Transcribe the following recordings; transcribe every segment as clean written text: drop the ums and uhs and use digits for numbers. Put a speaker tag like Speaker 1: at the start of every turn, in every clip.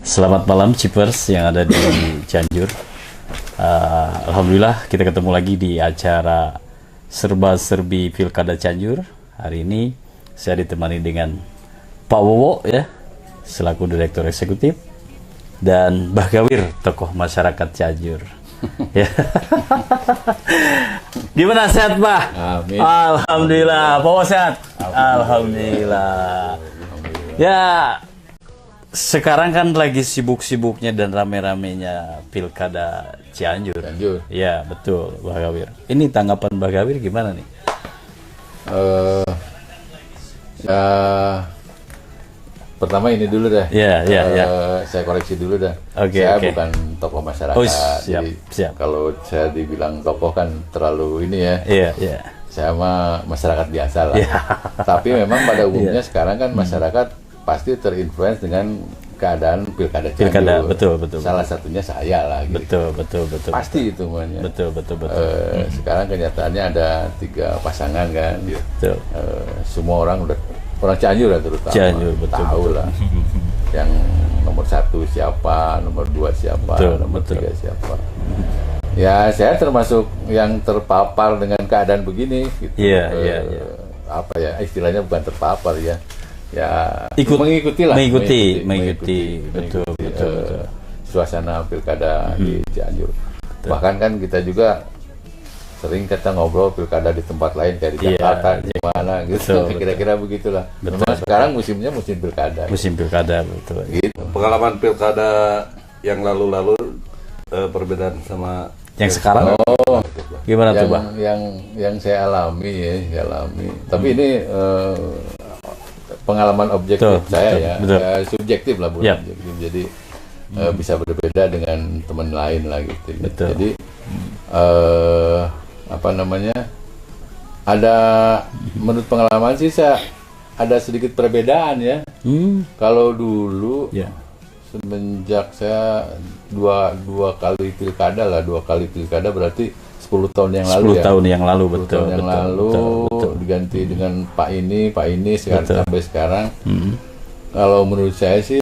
Speaker 1: Selamat malam Cipers yang ada di Cianjur. Alhamdulillah kita ketemu lagi di acara serba-serbi Pilkada Cianjur. Hari ini saya ditemani dengan Pak Wowo ya, selaku Direktur Eksekutif, dan Mbah Gawir, tokoh masyarakat Cianjur. Ya. Gimana, sehat Pak?
Speaker 2: Amin.
Speaker 1: Alhamdulillah. Pak Wowo sehat? Alhamdulillah. Ya, sekarang kan lagi sibuk-sibuknya dan rame-ramenya Pilkada Cianjur. Ya, betul, Mbah Gawir. Ini tanggapan Mbah Gawir gimana nih?
Speaker 2: Ya, pertama ini dulu dah.
Speaker 1: Ya.
Speaker 2: Saya koreksi dulu dah.
Speaker 1: Saya
Speaker 2: bukan tokoh masyarakat.
Speaker 1: Oh, siap.
Speaker 2: Kalau saya dibilang tokoh kan terlalu ini ya.
Speaker 1: Iya.
Speaker 2: Saya mah masyarakat biasa lah.
Speaker 1: Ya.
Speaker 2: Tapi memang pada umumnya sekarang kan masyarakat pasti terinfluence dengan keadaan Pilkada Cianjur.
Speaker 1: Betul.
Speaker 2: Salah satunya saya lah. Gitu.
Speaker 1: Betul.
Speaker 2: Pasti itu semuanya.
Speaker 1: Betul.
Speaker 2: Sekarang kenyataannya ada 3 pasangan kan.
Speaker 1: Betul.
Speaker 2: Semua orang Cianjur lah terutama.
Speaker 1: Cianjur, betul.
Speaker 2: Tahu lah. Yang nomor 1 siapa, nomor 2 siapa, nomor 3 siapa. Ya, saya termasuk yang terpapar dengan keadaan begini. Gitu.
Speaker 1: Iya.
Speaker 2: Apa ya, istilahnya bukan terpapar ya. Ya, mengikuti betul. Suasana pilkada di Cianjur. Bahkan kan kita juga sering kita ngobrol pilkada di tempat lain kayak di Jakarta, di mana gitu. Kira-kira begitulah. Memang sekarang musimnya musim pilkada.
Speaker 1: Musim pilkada, betul.
Speaker 2: Gitu.
Speaker 3: Pengalaman pilkada yang lalu-lalu perbedaan sama
Speaker 1: yang sekarang? Gimana tuh, Bang?
Speaker 2: Yang saya alami. Tapi ini pengalaman objektif saya. Subjektif lah, bukan objektif. Jadi bisa berbeda dengan teman lain lah gitu. Jadi ada menurut pengalaman sih ada sedikit perbedaan ya. Kalau dulu semenjak saya dua kali pilkada berarti 10 tahun yang lalu
Speaker 1: 10 tahun yang lalu, betul.
Speaker 2: Diganti dengan Pak ini sekarang sampai sekarang. Kalau menurut saya sih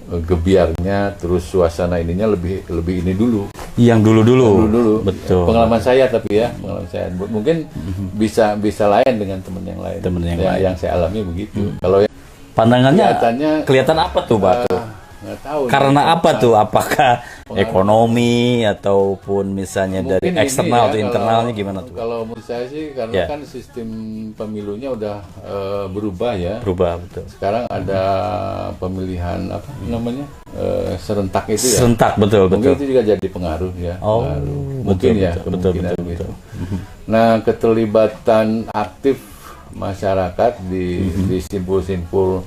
Speaker 2: gebiarnya terus suasana ininya lebih ini dulu.
Speaker 1: Yang dulu. Betul.
Speaker 2: Pengalaman saya mungkin bisa lain dengan teman yang lain. Yang saya alami begitu. Kalau
Speaker 1: pandangannya kelihatan apa tuh, Pak?
Speaker 2: Nggak tahu.
Speaker 1: Karena apa tuh? Apakah ekonomi ataupun misalnya dari eksternal atau internalnya gimana tuh?
Speaker 2: Kalau menurut saya sih karena kan sistem pemilunya udah berubah ya.
Speaker 1: Berubah, betul.
Speaker 2: Sekarang ada pemilihan serentak itu ya.
Speaker 1: Serentak, betul.
Speaker 2: Mungkin itu juga jadi pengaruh ya. Mungkin betul. Nah, keterlibatan aktif masyarakat di simpul-simpul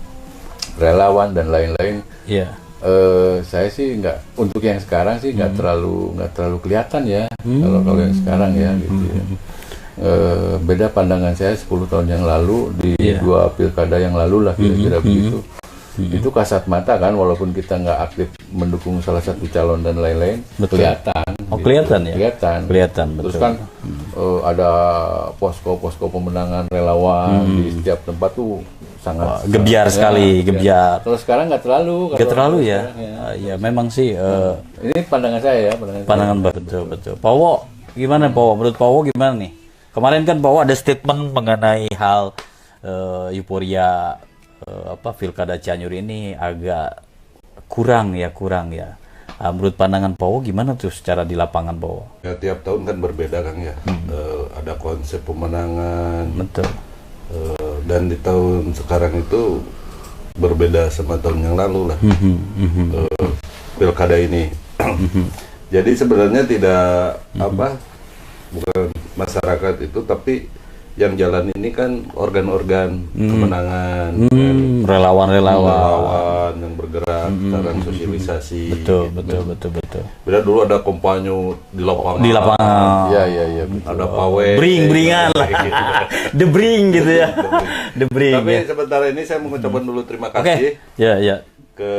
Speaker 2: relawan dan lain-lain. Saya sih untuk yang sekarang sih nggak terlalu kelihatan ya. Kalau yang sekarang ya gitu ya. Beda pandangan saya 10 tahun yang lalu di 2 pilkada yang lalu lah kira-kira begitu. Itu kasat mata kan, walaupun kita nggak aktif mendukung salah satu calon dan lain-lain, kelihatan. Kelihatan. Terus
Speaker 1: betul.
Speaker 2: kan ada posko pemenangan relawan di setiap tempat tuh sangat
Speaker 1: gebiar sekali.
Speaker 2: Kalau sekarang nggak terlalu
Speaker 1: ya. Ya memang sih.
Speaker 2: Ini pandangan saya ya.
Speaker 1: Pandangan betul. Pak Wo, gimana Pak Wo? Menurut Pak Wo gimana nih? Kemarin kan Pak Wo ada statement mengenai hal euforia Pilkada Cianjur ini agak kurang ya. Menurut pandangan Pak Wo gimana tuh secara di lapangan Pak Wo?
Speaker 3: Ya, tiap tahun kan berbeda Kang ya. Ada konsep pemenangan.
Speaker 1: Betul.
Speaker 3: Dan di tahun sekarang itu berbeda sama tahun yang lalu lah. Pilkada ini. Jadi sebenarnya tidak bukan masyarakat itu, tapi yang jalan ini kan organ-organ kemenangan, relawan yang bergerak sekarang sosialisasi.
Speaker 1: Betul.
Speaker 3: Beda dulu ada kampanye di lapangan.
Speaker 2: Iya.
Speaker 3: Ada pawai.
Speaker 1: Bring-bringan lah. The bring gitu ya. The bring.
Speaker 3: Tapi sebentar ini saya mengucapkan dulu terima kasih.
Speaker 1: Ya.
Speaker 3: Ke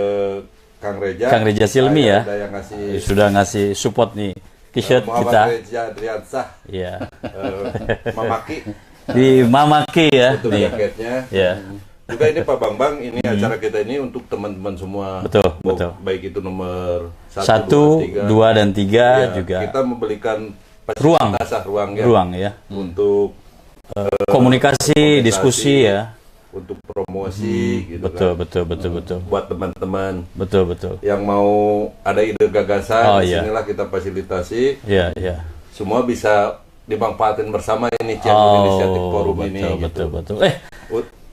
Speaker 3: Kang Reja
Speaker 1: Silmi ya.
Speaker 3: Yang
Speaker 1: sudah ngasih support nih t-shirt kita.
Speaker 3: Reja Adriansah.
Speaker 1: Iya.
Speaker 3: Mamaki.
Speaker 1: Di Mamaki ya.
Speaker 3: Itu jaketnya.
Speaker 1: Ya.
Speaker 3: juga ini Pak Bambang, ini acara kita ini untuk teman-teman semua.
Speaker 1: Betul, betul.
Speaker 3: Baik itu nomor
Speaker 1: 1, 2, dan 3
Speaker 3: Ya,
Speaker 1: juga.
Speaker 3: kita memberikan
Speaker 1: Ruang.
Speaker 3: ruang
Speaker 1: Ya.
Speaker 3: untuk
Speaker 1: Komunikasi, diskusi ya.
Speaker 3: untuk promosi gitu
Speaker 1: Betul,
Speaker 3: kan.
Speaker 1: betul.
Speaker 3: Buat teman-teman
Speaker 1: Betul.
Speaker 3: yang mau ada ide gagasan,
Speaker 1: Oh, iya.
Speaker 3: disinilah kita fasilitasi.
Speaker 1: Iya.
Speaker 3: Semua bisa dimanfaatin bersama ini channel inisiatif forum ini.
Speaker 1: Betul.
Speaker 3: Gitu.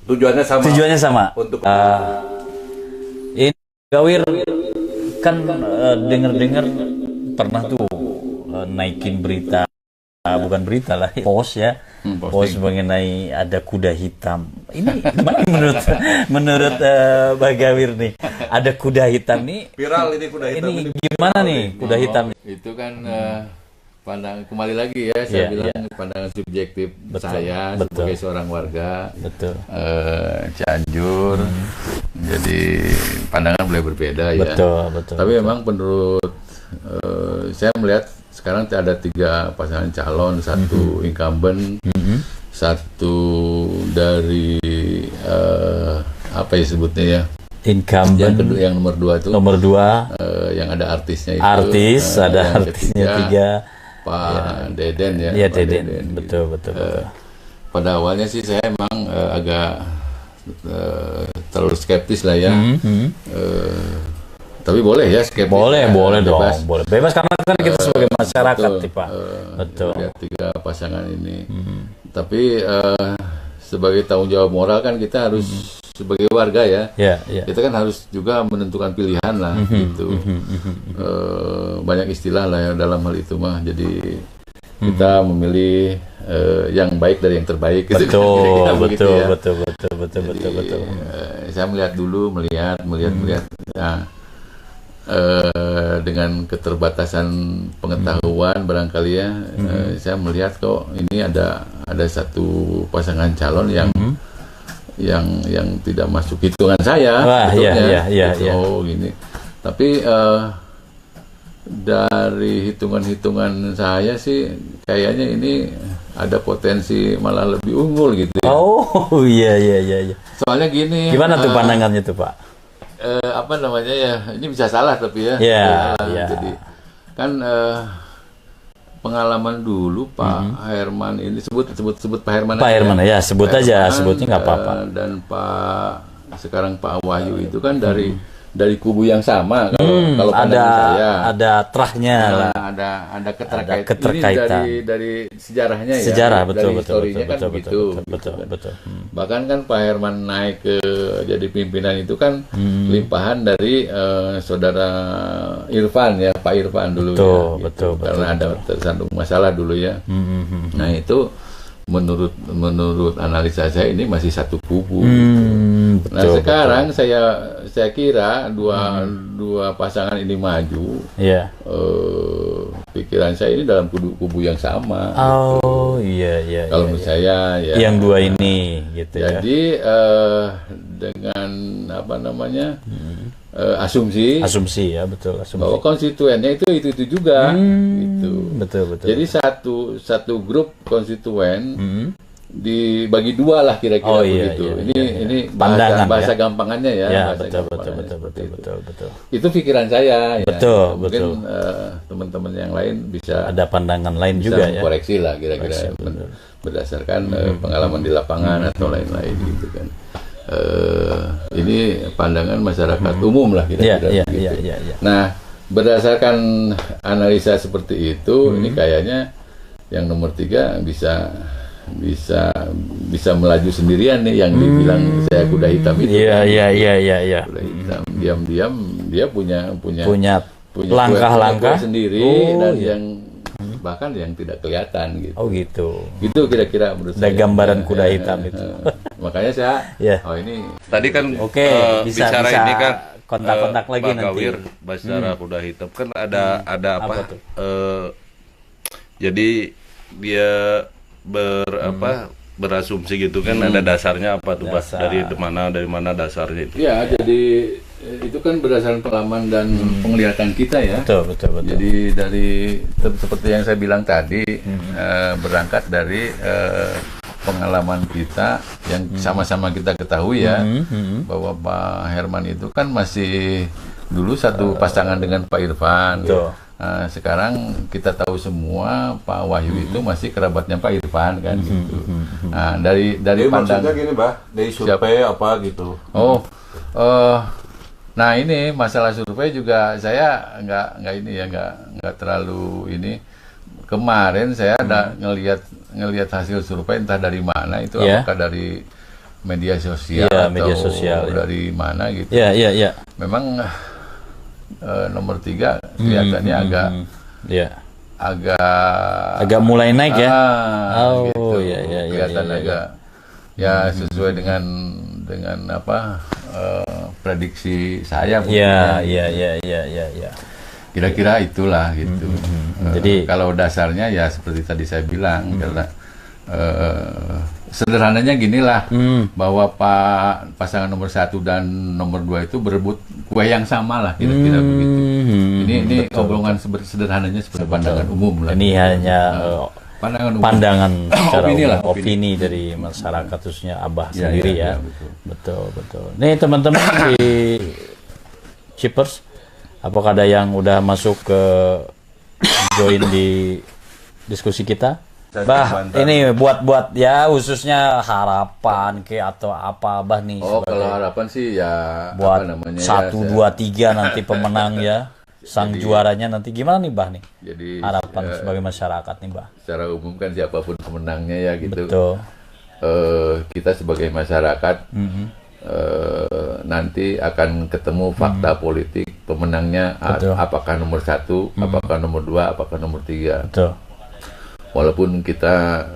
Speaker 1: Tujuannya sama.
Speaker 3: Untuk
Speaker 1: Ini Gawir kan dengar-dengar pernah tuh naikin berita, bukan berita lah, post ya, post mengenai ada kuda hitam. Ini gimana menurut Bang Gawir nih? Ada kuda hitam nih.
Speaker 3: viral ini kuda hitam
Speaker 1: Ini gimana nih kuda hitam?
Speaker 2: Itu kan pandangan kembali lagi ya, saya bilang pandangan subjektif saya sebagai seorang warga Cianjur. Jadi pandangan boleh berbeda ya.
Speaker 1: Betul.
Speaker 2: Tapi memang menurut saya melihat sekarang ada 3 pasangan calon, 1 incumbent, 1 dari apa ya sebutnya ya?
Speaker 1: Incumbent.
Speaker 2: Yang nomor 2 itu.
Speaker 1: Nomor 2
Speaker 2: yang ada artisnya itu.
Speaker 1: ada
Speaker 2: yang
Speaker 1: artisnya
Speaker 2: ketiga,
Speaker 1: 3.
Speaker 2: Pak Deden ya.
Speaker 1: Iya,
Speaker 2: Pak
Speaker 1: Deden. Betul.
Speaker 2: Pada awalnya sih saya emang agak terlalu skeptis lah ya. Tapi boleh ya skeptis.
Speaker 1: Boleh dong.
Speaker 2: Bebas.
Speaker 1: Boleh. Bebas karena kan kita sebagai masyarakat, Pak. Betul.
Speaker 2: Lihat 3 pasangan ini. Tapi sebagai tanggung jawab moral kan kita harus sebagai warga ya. Kita kan harus juga menentukan pilihan lah gitu. Banyak istilah lah ya dalam hal itu mah. Jadi kita memilih yang baik dari yang terbaik.
Speaker 1: Betul.
Speaker 2: Saya melihat nah, dengan keterbatasan pengetahuan barangkali ya, saya melihat kok ini ada 1 pasangan calon yang tidak masuk hitungan saya. Gini. Tapi dari hitungan-hitungan saya sih kayaknya ini ada potensi malah lebih unggul gitu ya.
Speaker 1: Iya.
Speaker 2: Soalnya gini.
Speaker 1: Gimana tuh pandangannya tuh, Pak?
Speaker 2: Apa namanya ya? Ini bisa salah tapi ya. Jadi kan pengalaman dulu Pak Herman ini sebut Pak Herman.
Speaker 1: Pak Herman ya, sebut aja, sebutnya nggak apa-apa.
Speaker 2: Dan sekarang Pak Wahyu itu kan dari kubu yang sama kalau pandangan saya.
Speaker 1: Ada terahnya lah.
Speaker 2: Ada
Speaker 1: keterkaitan.
Speaker 2: Ini dari sejarahnya ya.
Speaker 1: Sejarah betul.
Speaker 2: Bahkan kan Pak Herman naik ke jadi pimpinan itu kan limpahan dari saudara Irfan ya, Pak Irfan dulu
Speaker 1: betul.
Speaker 2: Karena ada tersandung masalah dulu ya. Nah itu menurut analisa saya ini masih satu kubu. Nah sekarang saya kira dua pasangan ini maju. Pikiran saya ini dalam kubu yang sama.
Speaker 1: Iya.
Speaker 2: Kalau menurut saya ya.
Speaker 1: Yang 2 ini gitu ya.
Speaker 2: Jadi dengan apa namanya asumsi
Speaker 1: ya betul.
Speaker 2: Bahwa konstituennya itu juga. Gitu.
Speaker 1: Betul.
Speaker 2: Jadi satu grup konstituen dibagi 2 lah kira-kira begitu. Ini bahasa gampangannya ya.
Speaker 1: Betul.
Speaker 2: Itu pikiran saya. Ya.
Speaker 1: Betul.
Speaker 2: Mungkin teman-teman yang lain bisa
Speaker 1: ada pandangan lain juga ya.
Speaker 2: Koreksi lah kira-kira berdasarkan pengalaman di lapangan atau lain-lain gitu kan. Ini pandangan masyarakat umum lah kira-kira begitu. Nah, berdasarkan analisa seperti itu, ini kayaknya yang nomor 3 bisa melaju sendirian nih yang dibilang saya kuda hitam itu.
Speaker 1: Iya.
Speaker 2: Kuda hitam diam-diam dia punya
Speaker 1: langkah-langkah
Speaker 2: sendiri dan yang bahkan yang tidak kelihatan gitu. Gitu kira-kira menurut saya.
Speaker 1: Gambaran kuda hitam itu.
Speaker 3: Makanya saya ini tadi kan
Speaker 1: bisa
Speaker 3: ini kan
Speaker 1: kontak-kontak lagi
Speaker 3: Pak
Speaker 1: nanti.
Speaker 3: Gawir bicara kuda hitam kan ada apa
Speaker 1: tuh?
Speaker 3: Jadi dia berasumsi gitu kan ada dasarnya apa tuh Pak? Dari mana dasarnya itu?
Speaker 2: Ya, jadi itu kan berdasarkan pengalaman dan penglihatan kita ya.
Speaker 1: Betul.
Speaker 2: Jadi seperti yang saya bilang tadi berangkat dari pengalaman kita yang sama-sama kita ketahui ya, bahwa Pak Herman itu kan masih dulu satu pasangan dengan Pak Irfan. Nah, sekarang kita tahu semua Pak Wahyu itu masih kerabatnya Pak Irfan kan gitu. Nah, dari
Speaker 3: maksudnya gini, Bah, dari survei apa gitu.
Speaker 2: Nah ini masalah survei juga saya nggak terlalu ini. Kemarin saya ada ngelihat hasil survei entah dari mana itu, apakah dari media sosial atau dari mana gitu. Memang nomor 3 kelihatannya agak
Speaker 1: mulai naik ya.
Speaker 2: Gitu. Kelihatan agak ya sesuai dengan apa prediksi saya. Kira-kira itulah gitu.
Speaker 1: Jadi
Speaker 2: kalau dasarnya ya seperti tadi saya bilang, karena sederhananya ginilah, bahwa pasangan nomor 1 dan nomor 2 itu berebut kue yang sama lah, kira-kira begitu. Ini obrolkan sederhananya seperti pandangan umum lah.
Speaker 1: Ini hanya pandangan secara opini dari
Speaker 2: Hmm.
Speaker 1: masyarakat, khususnya Abah sendiri ya. Betul. Nih teman-teman di Shippers, apakah ada yang udah masuk ke join di diskusi kita? Bah, ini buat ya khususnya harapan atau apa Bah nih?
Speaker 2: Kalau harapan sih ya
Speaker 1: buat
Speaker 2: apa namanya
Speaker 1: 1, 2, 3 nanti pemenang ya. Sang juaranya nanti gimana nih Bah nih?
Speaker 2: Jadi
Speaker 1: harapan sebagai masyarakat nih Bah.
Speaker 2: Secara umum kan siapapun pemenangnya ya gitu.
Speaker 1: Betul.
Speaker 2: Kita sebagai masyarakat nanti akan ketemu fakta politik pemenangnya, apakah nomor 1, apakah nomor 2, apakah nomor 3.
Speaker 1: Betul.
Speaker 2: Walaupun kita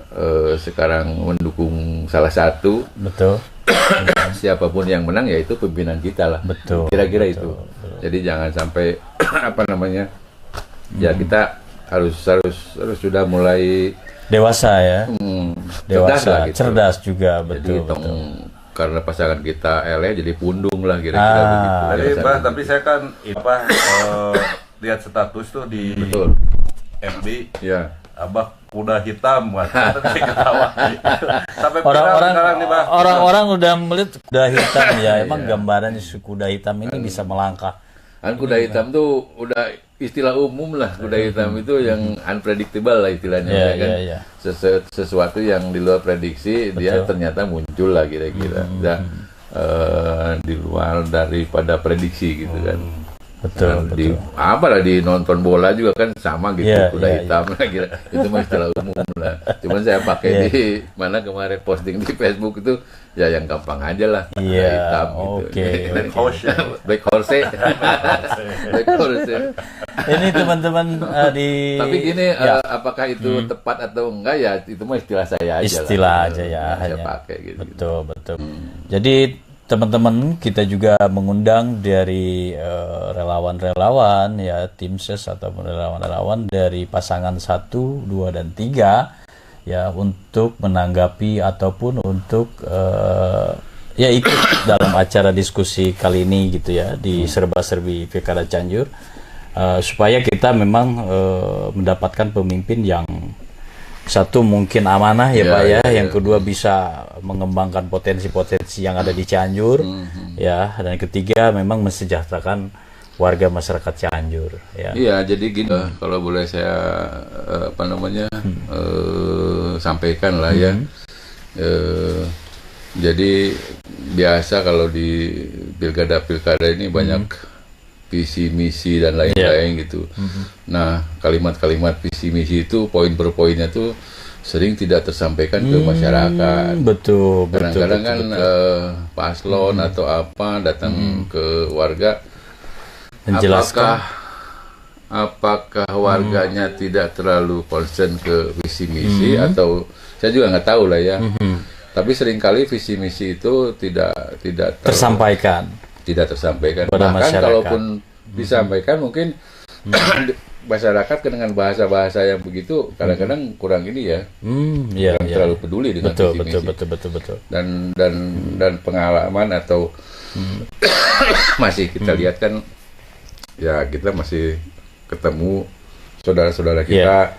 Speaker 2: sekarang mendukung salah satu,
Speaker 1: Betul.
Speaker 2: siapapun yang menang yaitu pimpinan kita lah.
Speaker 1: Betul.
Speaker 2: Kira-kira itu. Jadi jangan sampai apa namanya, ya kita harus sudah mulai
Speaker 1: dewasa ya. Dewasa,
Speaker 2: cerdas
Speaker 1: juga,
Speaker 2: betul. Jadi karena pasangan kita jadi pundung lah kira-kira begitu.
Speaker 3: Jadi tapi saya kan lihat status tuh di FB.
Speaker 2: Ya.
Speaker 3: Abah kuda hitam, sampai
Speaker 1: orang udah melihat kuda hitam ya. Emang gambaran kuda hitam ini bisa melangkah.
Speaker 2: Kan kuda hitam tuh udah istilah umum lah. Kuda hitam itu yang unpredictable lah istilahnya, kan. Sesuatu yang di luar prediksi. Betul. Dia ternyata muncul lah kira-kira. Di luar daripada prediksi gitu kan.
Speaker 1: Betul.
Speaker 2: Di nonton bola juga kan sama gitu, kuda hitam lah kira. Itu mah istilah umum lah. Cuman saya pakai di mana kemarin posting di Facebook itu ya yang gampang aja lah, kuda hitam gitu. Black horse.
Speaker 1: Ini teman-teman
Speaker 2: Tapi gini, apakah itu tepat atau enggak ya itu mah istilah saya aja.
Speaker 1: Istilah aja ya.
Speaker 2: Saya pakai gitu.
Speaker 1: Betul. Jadi teman-teman, kita juga mengundang dari relawan-relawan ya, tim ses ataupun relawan-relawan dari pasangan 1, 2, dan 3 ya, untuk menanggapi ataupun untuk ikut dalam acara diskusi kali ini gitu ya, di Serba-Serbi Pilkada Cianjur, supaya kita memang mendapatkan pemimpin yang satu mungkin amanah ya Pak ya, yang kedua bisa mengembangkan potensi-potensi yang ada di Cianjur ya, dan ketiga memang mensejahterakan warga masyarakat Cianjur ya.
Speaker 2: Iya, jadi gini, kalau boleh saya sampaikan lah ya. Jadi biasa kalau di pilkada ini banyak visi misi dan lain-lain gitu. Nah, kalimat-kalimat visi misi itu poin per poinnya tuh sering tidak tersampaikan ke masyarakat.
Speaker 1: Betul.
Speaker 2: Kadang-kadang kan paslon atau apa datang ke warga,
Speaker 1: menjelaskan
Speaker 2: apakah warganya tidak terlalu concern ke visi misi atau saya juga nggak tahu lah ya. Tapi seringkali visi misi itu tidak
Speaker 1: tersampaikan.
Speaker 2: Tidak tersampaikan.
Speaker 1: Pada
Speaker 2: Bahkan
Speaker 1: masyarakat.
Speaker 2: kalaupun disampaikan mungkin masyarakat dengan bahasa-bahasa yang begitu kadang-kadang kurang ini ya. Kurang terlalu peduli dengan visi misi.
Speaker 1: Betul.
Speaker 2: Dan pengalaman atau masih kita lihat kan ya, kita masih ketemu saudara-saudara kita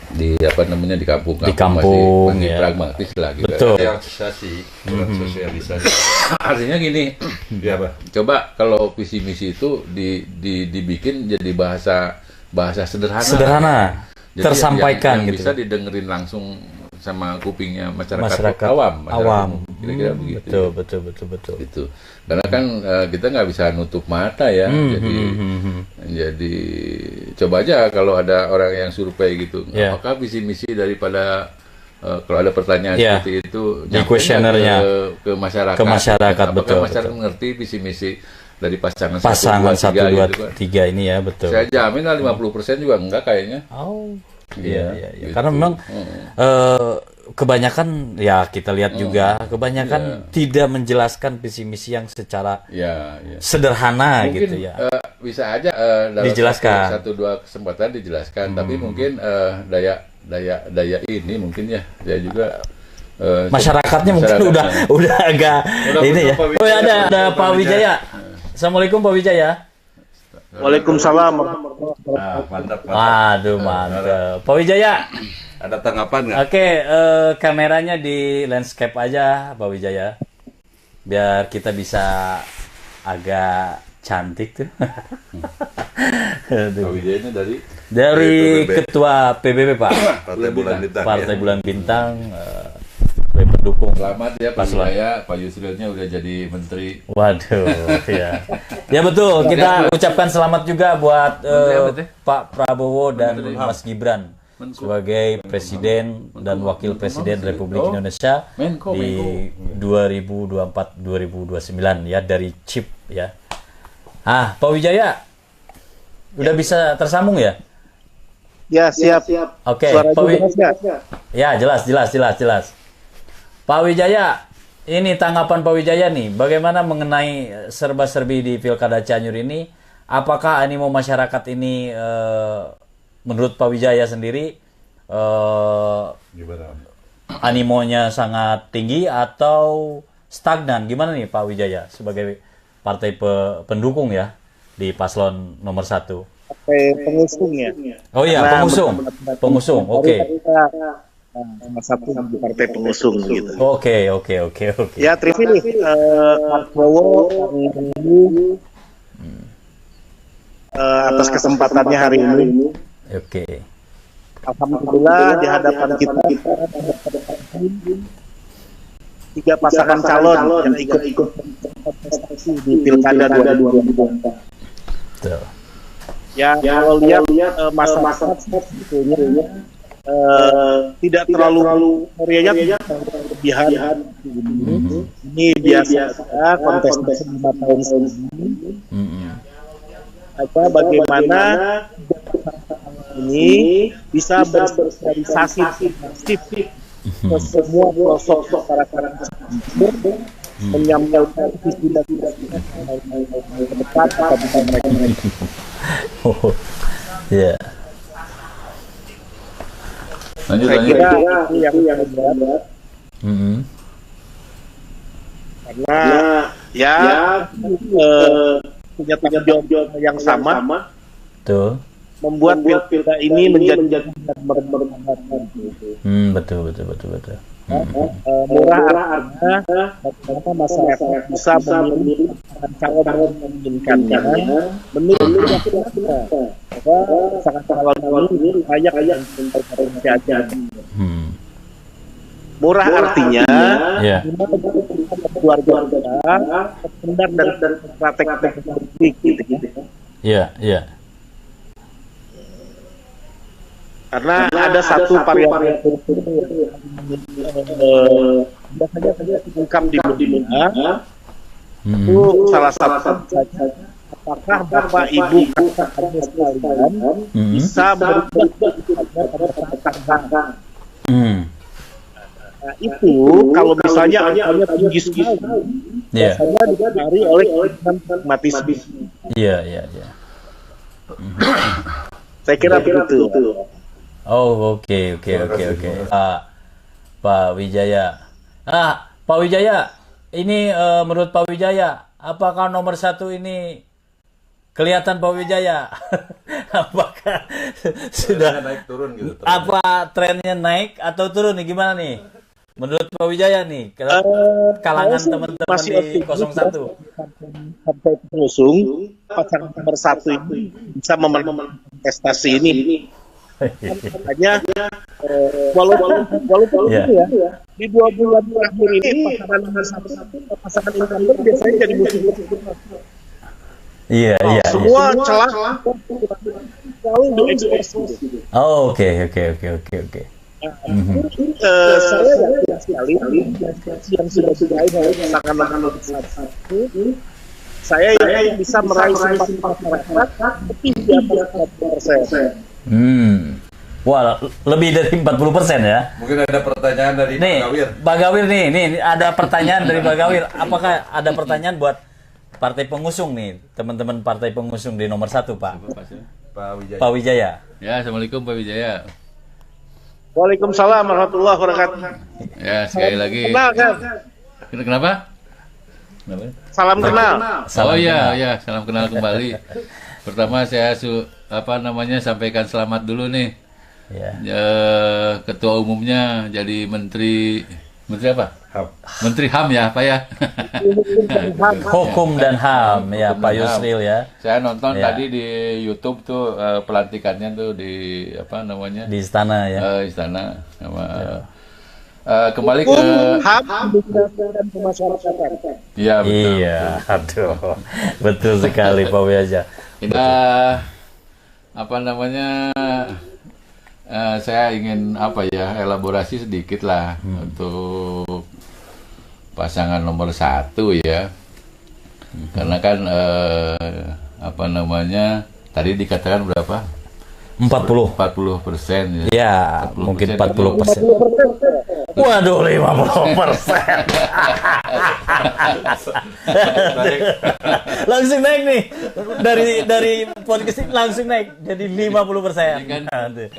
Speaker 2: di kampung-kampung
Speaker 1: Di kampung,
Speaker 2: masih
Speaker 1: ya.
Speaker 2: pragmatis lah gitu.
Speaker 1: Betul.
Speaker 3: Sosialisasi, bukan sosialisasi.
Speaker 2: Artinya gini,
Speaker 3: Ya, Pak.
Speaker 2: coba kalau visi misi itu dibikin jadi bahasa sederhana.
Speaker 1: Sederhana,
Speaker 2: Jadi
Speaker 1: tersampaikan
Speaker 2: yang
Speaker 1: gitu.
Speaker 2: bisa didengerin langsung sama kupingnya masyarakat
Speaker 1: Masyarakat
Speaker 2: awam. Kira-kira begitu.
Speaker 1: Betul.
Speaker 2: Gitu. Karena kan kita nggak bisa nutup mata ya. Jadi coba aja kalau ada orang yang survei gitu,
Speaker 1: Yeah.
Speaker 2: apakah visi misi daripada kalau ada pertanyaan
Speaker 1: Yeah.
Speaker 2: seperti itu
Speaker 1: Di
Speaker 2: nyampe
Speaker 1: kuesionernya.
Speaker 2: nggak ke masyarakat.
Speaker 1: Ke masyarakat,
Speaker 2: Apakah
Speaker 1: betul,
Speaker 2: masyarakat mengerti visi misi dari pasangan
Speaker 1: Pasangan 1, 2,
Speaker 2: gitu kan.
Speaker 1: 3 ini ya, betul.
Speaker 2: Saya jamin lah 50% juga enggak kayaknya.
Speaker 1: Oh,
Speaker 2: Iya,
Speaker 1: iya.
Speaker 2: gitu.
Speaker 1: Karena memang kebanyakan ya kita lihat juga kebanyakan tidak menjelaskan visi misi yang secara
Speaker 2: Ya.
Speaker 1: sederhana
Speaker 2: Mungkin
Speaker 1: gitu ya.
Speaker 2: bisa aja dalam
Speaker 1: Dijelaskan.
Speaker 2: satu dua kesempatan dijelaskan, tapi mungkin daya ini mungkin ya saya juga
Speaker 1: Masyarakatnya mungkin
Speaker 2: masyarakatnya.
Speaker 1: udah agak ini ya.
Speaker 3: Pak
Speaker 1: Oh ya, ada
Speaker 3: Wijaya.
Speaker 1: Pak Wijaya. Assalamualaikum Pak Wijaya.
Speaker 4: Waalaikumsalam.
Speaker 3: Nah, mantap.
Speaker 1: Waduh, mantap. Pak Wijaya.
Speaker 3: Ada tanggapan nggak?
Speaker 1: Oke, kameranya di landscape aja, Pak Wijaya. Biar kita bisa agak cantik tuh. Aduh.
Speaker 2: Pak Wijaya ini dari
Speaker 1: Dari
Speaker 3: PBB.
Speaker 1: Ketua PBB, Pak.
Speaker 3: Partai Bulan Bintang.
Speaker 1: Partai
Speaker 3: ya.
Speaker 1: Bulan Bintang sebagai pendukung.
Speaker 2: selamat ya Pak
Speaker 1: Paslon.
Speaker 2: Wijaya, Pak Yusrilnya udah jadi menteri.
Speaker 1: Waduh, ya. Ya betul, kita ucapkan selamat juga buat Pak Prabowo dan Mas Gibran sebagai Presiden dan Wakil Presiden Republik Indonesia
Speaker 2: Menko.
Speaker 1: di 2024-2029 ya, dari CIP ya. Pak Wijaya, udah bisa tersambung ya?
Speaker 4: Ya, siap.
Speaker 1: Oke,
Speaker 4: Suara
Speaker 1: Pak
Speaker 4: jelas nggak?
Speaker 1: Ya, jelas. Pak Wijaya, ini tanggapan Pak Wijaya nih, bagaimana mengenai serba-serbi di Pilkada Cianjur ini? Apakah animo masyarakat ini menurut Pak Wijaya sendiri
Speaker 3: Gimana?
Speaker 1: animonya sangat tinggi atau stagnan? Gimana nih Pak Wijaya sebagai partai pendukung ya di paslon nomor 1?
Speaker 4: Partai pengusung ya.
Speaker 1: Oh iya,
Speaker 4: Karena
Speaker 1: pengusung. Oke.
Speaker 4: Nomor satu di partai pengusung gitu.
Speaker 1: Oke.
Speaker 4: Ya, terima kasih Pak Prabowo atas kesempatannya hari ini.
Speaker 1: Oke.
Speaker 4: Alhamdulillah di hadapan kita tiga pasangan calon yang ikut kontestasi di Pilkada 2024.
Speaker 1: Betul.
Speaker 4: Ya, kalau lihat masa-masa sebetulnya tidak terlalu meriahnya berlebihan. Ini biasa kontestasi 5 tahun sebelum. Apa bagaimana ini bisa bersosialisasi aktif ke semua pelosok masyarakat menyampaikan visi dan ke depan kepada mereka.
Speaker 1: Oh, ya.
Speaker 2: Lanjut.
Speaker 4: Saya kira itu yang berat karena ya punya tanggung jawab yang sama
Speaker 1: Betul.
Speaker 4: membuat pilkada ini menjadi
Speaker 1: Betul.
Speaker 4: murah artinya bagaimana masyarakat bisa memilih calon yang menginginkannya menurut bahwa pasangan calon ini layak untuk berjajan. Murah artinya
Speaker 1: Ya.
Speaker 4: keluarga kita terhindar dari praktek politik gitu.
Speaker 1: Iya.
Speaker 4: Karena ada satu variabel biasanya diungkap di dunia itu salah satu saja. Apakah Bapak Ibu kakak sekalian bisa berubah pada Nah, itu kalau misalnya angkanya tinggi sekali,
Speaker 1: Iya.
Speaker 4: biasanya dicari oleh pragmatisme.
Speaker 1: Iya.
Speaker 4: Saya kira begitu.
Speaker 1: Oh, oke. Pak Wijaya. Pak Wijaya, ini menurut Pak Wijaya, apakah nomor 1 ini kelihatan Pak Wijaya. Apakah sudah
Speaker 3: naik turun gitu.
Speaker 1: apa trennya naik atau turun nih, gimana nih? Menurut Pak Wijaya nih, kalangan teman-teman
Speaker 4: masih
Speaker 1: di
Speaker 4: optimis
Speaker 1: 01.
Speaker 4: sampai pengusung pasangan nomor 1 ini bisa memenangkan prestasi ini. Makanya walaupun
Speaker 1: Ya.
Speaker 4: itu ya di 2 bulan terakhir ini pasangan nomor 1 pasangan incumbent biasanya jadi musuh.
Speaker 1: Iya.
Speaker 4: Semua celah selalu diekspos.
Speaker 1: Oh, oke.
Speaker 4: Saya yakin sekali yang sudah diraih oleh pasangan nomor 1, saya yakin bisa meraih simpati masyarakat lebih di atas 40%.
Speaker 1: Wah, lebih dari 40% ya.
Speaker 3: Mungkin ada pertanyaan dari
Speaker 1: Nih,
Speaker 3: Pak Gawir.
Speaker 1: Pak Gawir nih ada pertanyaan dari Pak Gawir. Apakah ada pertanyaan buat partai pengusung nih, teman-teman partai pengusung di nomor 1, Pak?
Speaker 3: Pak Wijaya.
Speaker 1: Pak Wijaya.
Speaker 2: Ya, assalamualaikum Pak Wijaya.
Speaker 4: Waalaikumsalam warahmatullahi wabarakatuh.
Speaker 2: Ya, sekali lagi.
Speaker 4: Kenal kan?
Speaker 2: Kenapa?
Speaker 4: Salam kenal.
Speaker 2: Oh iya, salam kenal kembali. Pertama saya sampaikan selamat dulu nih.
Speaker 1: Ya.
Speaker 2: Ketua umumnya jadi menteri apa?
Speaker 3: HAM.
Speaker 2: Menteri HAM ya, Pak ya.
Speaker 1: Hukum dan HAM ya, Pak Yusril ya.
Speaker 2: Saya nonton
Speaker 1: Ya.
Speaker 2: tadi di YouTube tuh pelantikannya tuh di
Speaker 1: Di istana ya.
Speaker 2: istana sama kembali ke
Speaker 4: HAM dan pemasyarakatan.
Speaker 2: Iya, betul.
Speaker 1: Iya, aduh. Betul sekali Pak Wijaya.
Speaker 2: Kita saya ingin elaborasi sedikit lah untuk pasangan nomor 1 ya, karena kan tadi dikatakan berapa? 40% ya.
Speaker 1: Ya, mungkin 40%. Waduh, 50%. Langsung naik nih. Dari podcast ini langsung naik jadi 50%.
Speaker 2: Kan,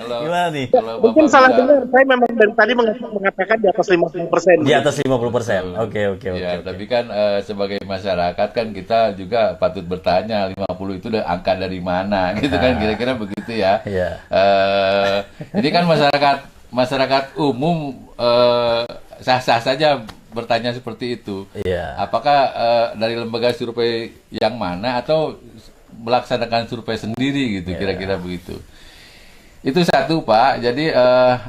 Speaker 1: Gimana nih?
Speaker 4: Mungkin salah dengar, saya memang dari tadi mengatakan di atas 50%.
Speaker 1: Di atas 50%. Oke.
Speaker 2: Ya, tapi kan sebagai masyarakat kan kita juga patut bertanya 50 itu angka dari mana gitu kan, kira-kira begitu ya.
Speaker 1: Iya.
Speaker 2: Ini kan masyarakat umum sah-sah saja bertanya seperti itu.
Speaker 1: Iya.
Speaker 2: Apakah dari lembaga survei yang mana atau melaksanakan survei sendiri gitu, kira-kira begitu. Itu satu, Pak. Jadi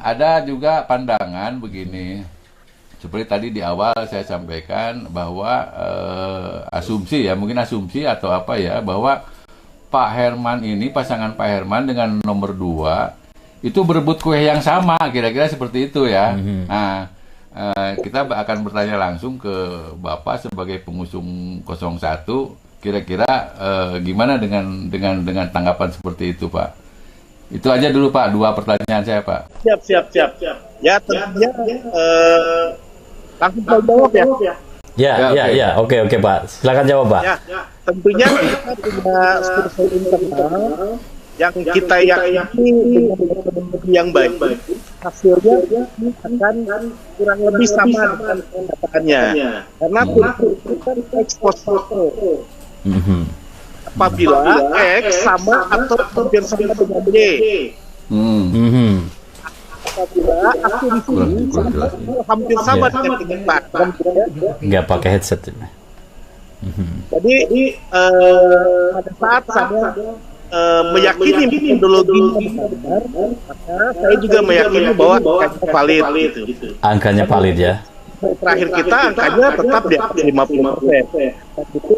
Speaker 2: ada juga pandangan begini. Seperti tadi di awal saya sampaikan bahwa asumsi atau apa ya, bahwa Pak Herman ini, pasangan Pak Herman dengan nomor 2 itu berebut kue yang sama, kira-kira seperti itu ya. Nah, kita akan bertanya langsung ke Bapak sebagai pengusung 01, kira-kira gimana dengan tanggapan seperti itu, Pak? Itu aja dulu, Pak. 2 pertanyaan saya, Pak.
Speaker 4: Siap. Ya, tentunya langsung saya jawab ya.
Speaker 1: Ya. Oke, Pak. Silakan jawab, Pak.
Speaker 4: Ya, tentunya kita punya survei internal yang kita yakini dengan metodologi yang baik. Hasilnya akan kurang lebih sama dengan pendapataannya. Karena kita ekspos foto. Apabila X sama atau hampir sama dengan Y. Apabila aku di sini hampir sama dengan Pak.
Speaker 1: Nggak pakai headset.
Speaker 4: Jadi pada saat saya meyakini metodologinya benar, maka saya juga meyakini bahwa angkanya valid gitu.
Speaker 1: Angkanya valid ya.
Speaker 4: Terakhir kita angkanya tetap di atas 50%. Dan itu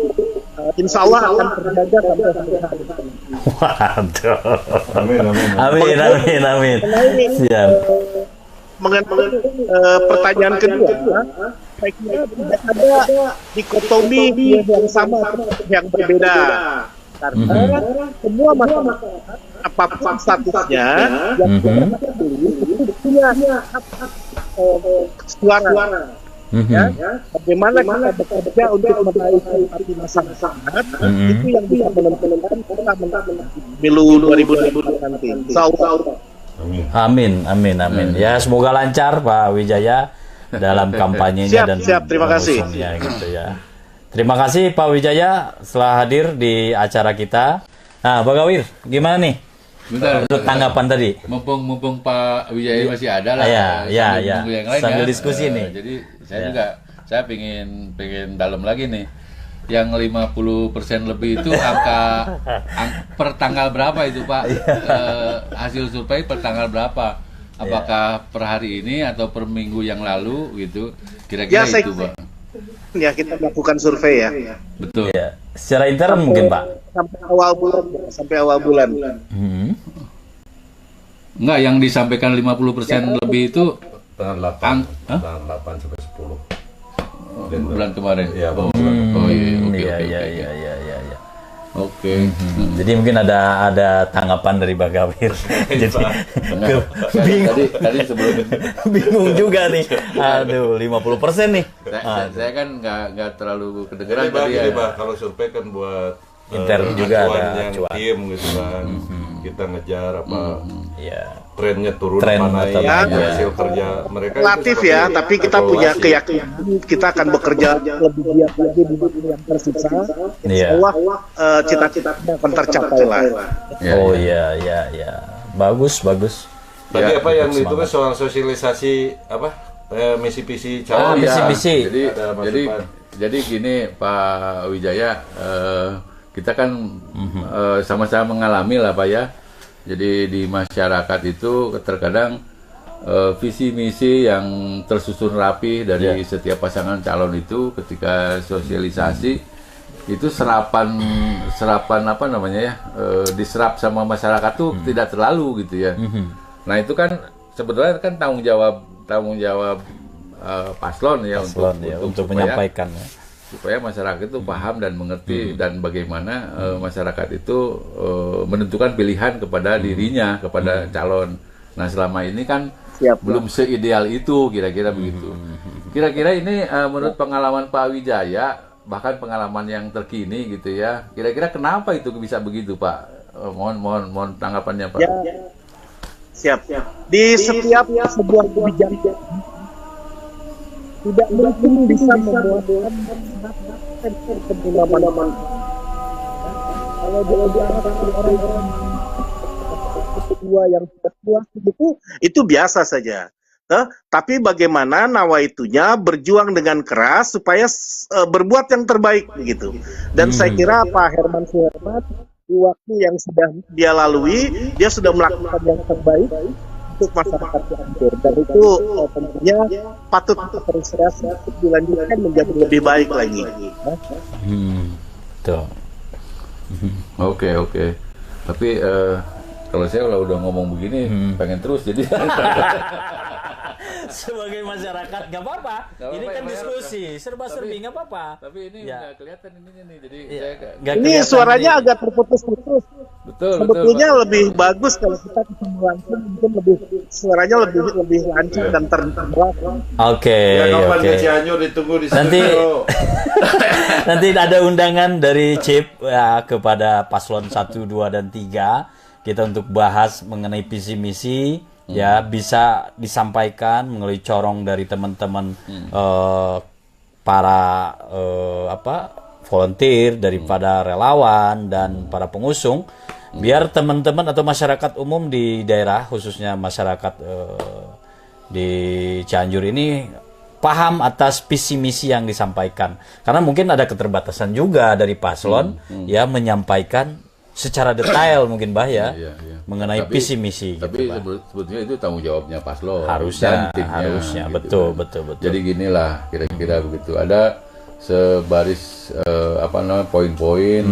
Speaker 4: insya Allah akan terjaga sampai saat ini.
Speaker 1: Waduh.
Speaker 3: Amin.
Speaker 1: Amin. Siap.
Speaker 4: Mengenai pertanyaan kedua, saya kira tidak ada dikotomi yang sama atau yang berbeda. Karena semua masyarakat, apapun statusnya, yang itu punya hak suara. Ya, bagaimana kita bekerja untuk meraih simpati masyarakat, itu yang bisa menentukan kita menang pemilu 2024 nanti. Insyaallah.
Speaker 1: Amin. Ya, semoga lancar Pak Wijaya dalam kampanyenya dan
Speaker 4: siap, terima kasih.
Speaker 1: pengusungnya gitu ya. Terima kasih Pak Wijaya setelah hadir di acara kita. Nah, Pak Gawir, gimana nih?
Speaker 2: Bentar,
Speaker 1: Untuk tanggapan tadi.
Speaker 2: mumpung Pak Wijaya masih ada lah.
Speaker 1: Iya,
Speaker 2: sambil nunggu yang lain
Speaker 1: sambil
Speaker 2: ya.
Speaker 1: diskusi nih.
Speaker 2: Jadi saya pengen dalam lagi nih. Yang 50% lebih itu angka per tanggal berapa itu Pak? Hasil survei per tanggal berapa? Apakah per hari ini atau per minggu yang lalu gitu? Kira-kira
Speaker 4: Ya,
Speaker 2: itu Pak.
Speaker 4: Ya, kita lakukan survei ya.
Speaker 2: Betul.
Speaker 1: Ya, secara intern mungkin Pak.
Speaker 4: Sampai awal bulan.
Speaker 2: Enggak, yang disampaikan 50% lebih itu
Speaker 3: Tanggal 8, tanggal 8 sampai 10.
Speaker 2: bulan kemarin.
Speaker 3: Iya,
Speaker 2: Oh iya, oke.
Speaker 1: Iya.
Speaker 2: Oke.
Speaker 1: Jadi mungkin ada tanggapan dari Pak Gawir. Jadi
Speaker 2: Tadi sebelum
Speaker 1: bingung juga nih. Aduh, 50% nih.
Speaker 2: saya kan nggak terlalu kedengeran
Speaker 3: Jadi Bang,
Speaker 2: tadi ya.
Speaker 3: Bang, kalau survei kan buat
Speaker 1: Intern juga
Speaker 3: acuan
Speaker 1: ada
Speaker 3: yang
Speaker 1: acuan.
Speaker 3: tim gitu kan. Kita ngejar apa
Speaker 1: Iya.
Speaker 3: trennya turun
Speaker 1: Tren
Speaker 3: apa naik,
Speaker 1: atau
Speaker 4: naik.
Speaker 3: hasil kerja mereka
Speaker 4: Relatif
Speaker 3: itu
Speaker 4: ya,
Speaker 3: seperti
Speaker 4: tapi kita punya
Speaker 3: evaluasi.
Speaker 4: keyakinan kita akan bekerja lebih giat lagi di bulan yang tersisa.
Speaker 1: Iya.
Speaker 4: Allah cita-citanya akan tercapai lah.
Speaker 2: Ya,
Speaker 1: Oh
Speaker 2: ya.
Speaker 1: iya. Bagus.
Speaker 3: Tadi
Speaker 2: Ya,
Speaker 3: apa yang
Speaker 1: semangat.
Speaker 3: itu kan soal sosialisasi apa misi-misi
Speaker 2: Oh,
Speaker 3: calon.
Speaker 2: iya.
Speaker 1: Misi-misi.
Speaker 3: Ada masukan.
Speaker 2: Jadi gini Pak Wijaya, kita kan sama-sama mengalami lah Pak ya. Jadi di masyarakat itu terkadang visi misi yang tersusun rapi dari setiap pasangan calon itu ketika sosialisasi itu serapan apa namanya ya, diserap sama masyarakat tuh tidak terlalu gitu ya. Nah itu kan sebetulnya kan tanggung jawab paslon ya
Speaker 1: untuk
Speaker 2: supaya-
Speaker 1: menyampaikan ya.
Speaker 2: supaya masyarakat itu paham dan mengerti dan bagaimana masyarakat itu menentukan pilihan kepada dirinya, kepada calon. Nah selama ini kan
Speaker 4: Siap,
Speaker 2: belum seideal itu, kira-kira begitu. Kira-kira ini menurut pengalaman Pak Wijaya, bahkan pengalaman yang terkini gitu ya, kira-kira kenapa itu bisa begitu Pak? Mohon tanggapannya Pak.
Speaker 4: Ya, siap. Di setiap sebuah kebijakan tidak mungkin bisa memuaskan pengalaman. Kalau dia orang-orang kedua yang puas itu biasa saja. Tapi bagaimana nawaitunya berjuang dengan keras supaya berbuat yang terbaik begitu. Dan saya kira Pak Herman Suherman di waktu yang sudah dia lalui, dia sudah melakukan yang terbaik untuk masyarakat Cianjur. Dan itu tentunya patut terinspirasi untuk dilanjutkan menjadi lebih baik lagi.
Speaker 1: Tuh.
Speaker 2: Oke. Tapi kalau saya kalau udah ngomong begini pengen terus jadi.
Speaker 1: Sebagai masyarakat nggak apa-apa. Ini kan diskusi, serba-serbi nggak apa-apa.
Speaker 2: Tapi ini
Speaker 1: Ya.
Speaker 2: nggak kelihatan ininya nih. Jadi
Speaker 1: Iya.
Speaker 2: saya
Speaker 1: Nggak
Speaker 4: Ini
Speaker 1: kelihatan
Speaker 4: suaranya
Speaker 1: nih.
Speaker 4: agak terputus-putus.
Speaker 2: betul
Speaker 4: Sebetulnya
Speaker 2: Pak.
Speaker 4: lebih bagus kalau kita ketemu langsung, mungkin suaranya lebih lancar dan terjelas.
Speaker 1: Oke.
Speaker 3: Ya, kapan ke Cianjur ditunggu di
Speaker 1: Nanti
Speaker 3: studio.
Speaker 1: nanti ada undangan dari Chip ya, kepada paslon 1, 2, dan 3 kita untuk bahas mengenai visi misi ya, bisa disampaikan melalui corong dari teman-teman para volunteer daripada relawan dan para pengusung, biar teman-teman atau masyarakat umum di daerah, khususnya masyarakat di Cianjur ini paham atas visi misi yang disampaikan. Karena mungkin ada keterbatasan juga dari paslon ya menyampaikan secara detail mungkin Bah ya
Speaker 2: Iya.
Speaker 1: mengenai
Speaker 2: Tapi-
Speaker 1: visi misi
Speaker 2: Tapi
Speaker 1: gitu Bah.
Speaker 2: sebetulnya itu tanggung jawabnya paslon.
Speaker 1: Harusnya,
Speaker 2: dan timnya,
Speaker 1: harusnya.
Speaker 2: gitu
Speaker 1: Betul.
Speaker 2: Jadi ginilah kira-kira begitu. Ada sebaris poin-poin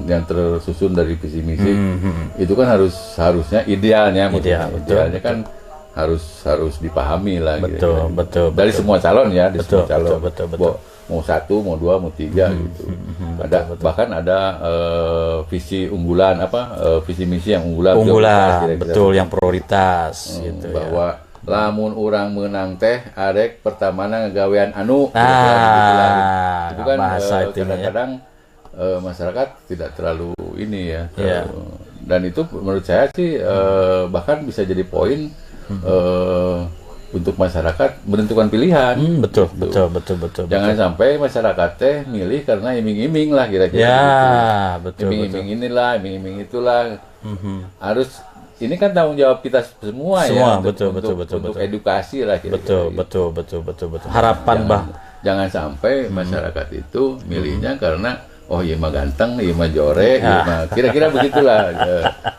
Speaker 2: yang tersusun dari visi misi. Itu kan harusnya idealnya, maksudnya.
Speaker 1: Ideal, betul,
Speaker 2: Idealnya kan harus dipahami lah.
Speaker 1: Betul,
Speaker 2: kira-kira.
Speaker 1: betul,
Speaker 2: Dari
Speaker 1: betul.
Speaker 2: semua calon ya,
Speaker 1: Betul,
Speaker 2: semua calon.
Speaker 1: betul.
Speaker 2: Mau 1, mau 2, mau 3 gitu. Bahkan ada visi unggulan visi misi yang unggulan
Speaker 1: Unggulan,
Speaker 2: kira-kira.
Speaker 1: betul, yang prioritas gitu ya.
Speaker 2: Bahwa lamun orang menang teh arek pertamana ngegawean anu kira-kira begitulah. Itu kan
Speaker 1: bahasa itu ya.
Speaker 2: kadang-kadang masyarakat tidak terlalu ini ya
Speaker 1: Iya.
Speaker 2: dan itu menurut saya sih bahkan bisa jadi poin untuk masyarakat menentukan pilihan.
Speaker 1: Betul,
Speaker 2: Gitu.
Speaker 1: betul.
Speaker 2: Jangan sampai masyarakat teh milih karena iming-iming lah kira-kira.
Speaker 1: Ya,
Speaker 2: gitu.
Speaker 1: betul.
Speaker 2: Iming-iming inilah, iming-iming itulah. Harus ini kan tanggung jawab kita semua ya.
Speaker 1: Betul.
Speaker 2: Untuk edukasi lah kira-kira.
Speaker 1: Betul. Harapan
Speaker 2: Jangan sampai masyarakat itu milihnya karena iya mah ganteng, iya mah jore, iya mah kira-kira begitulah.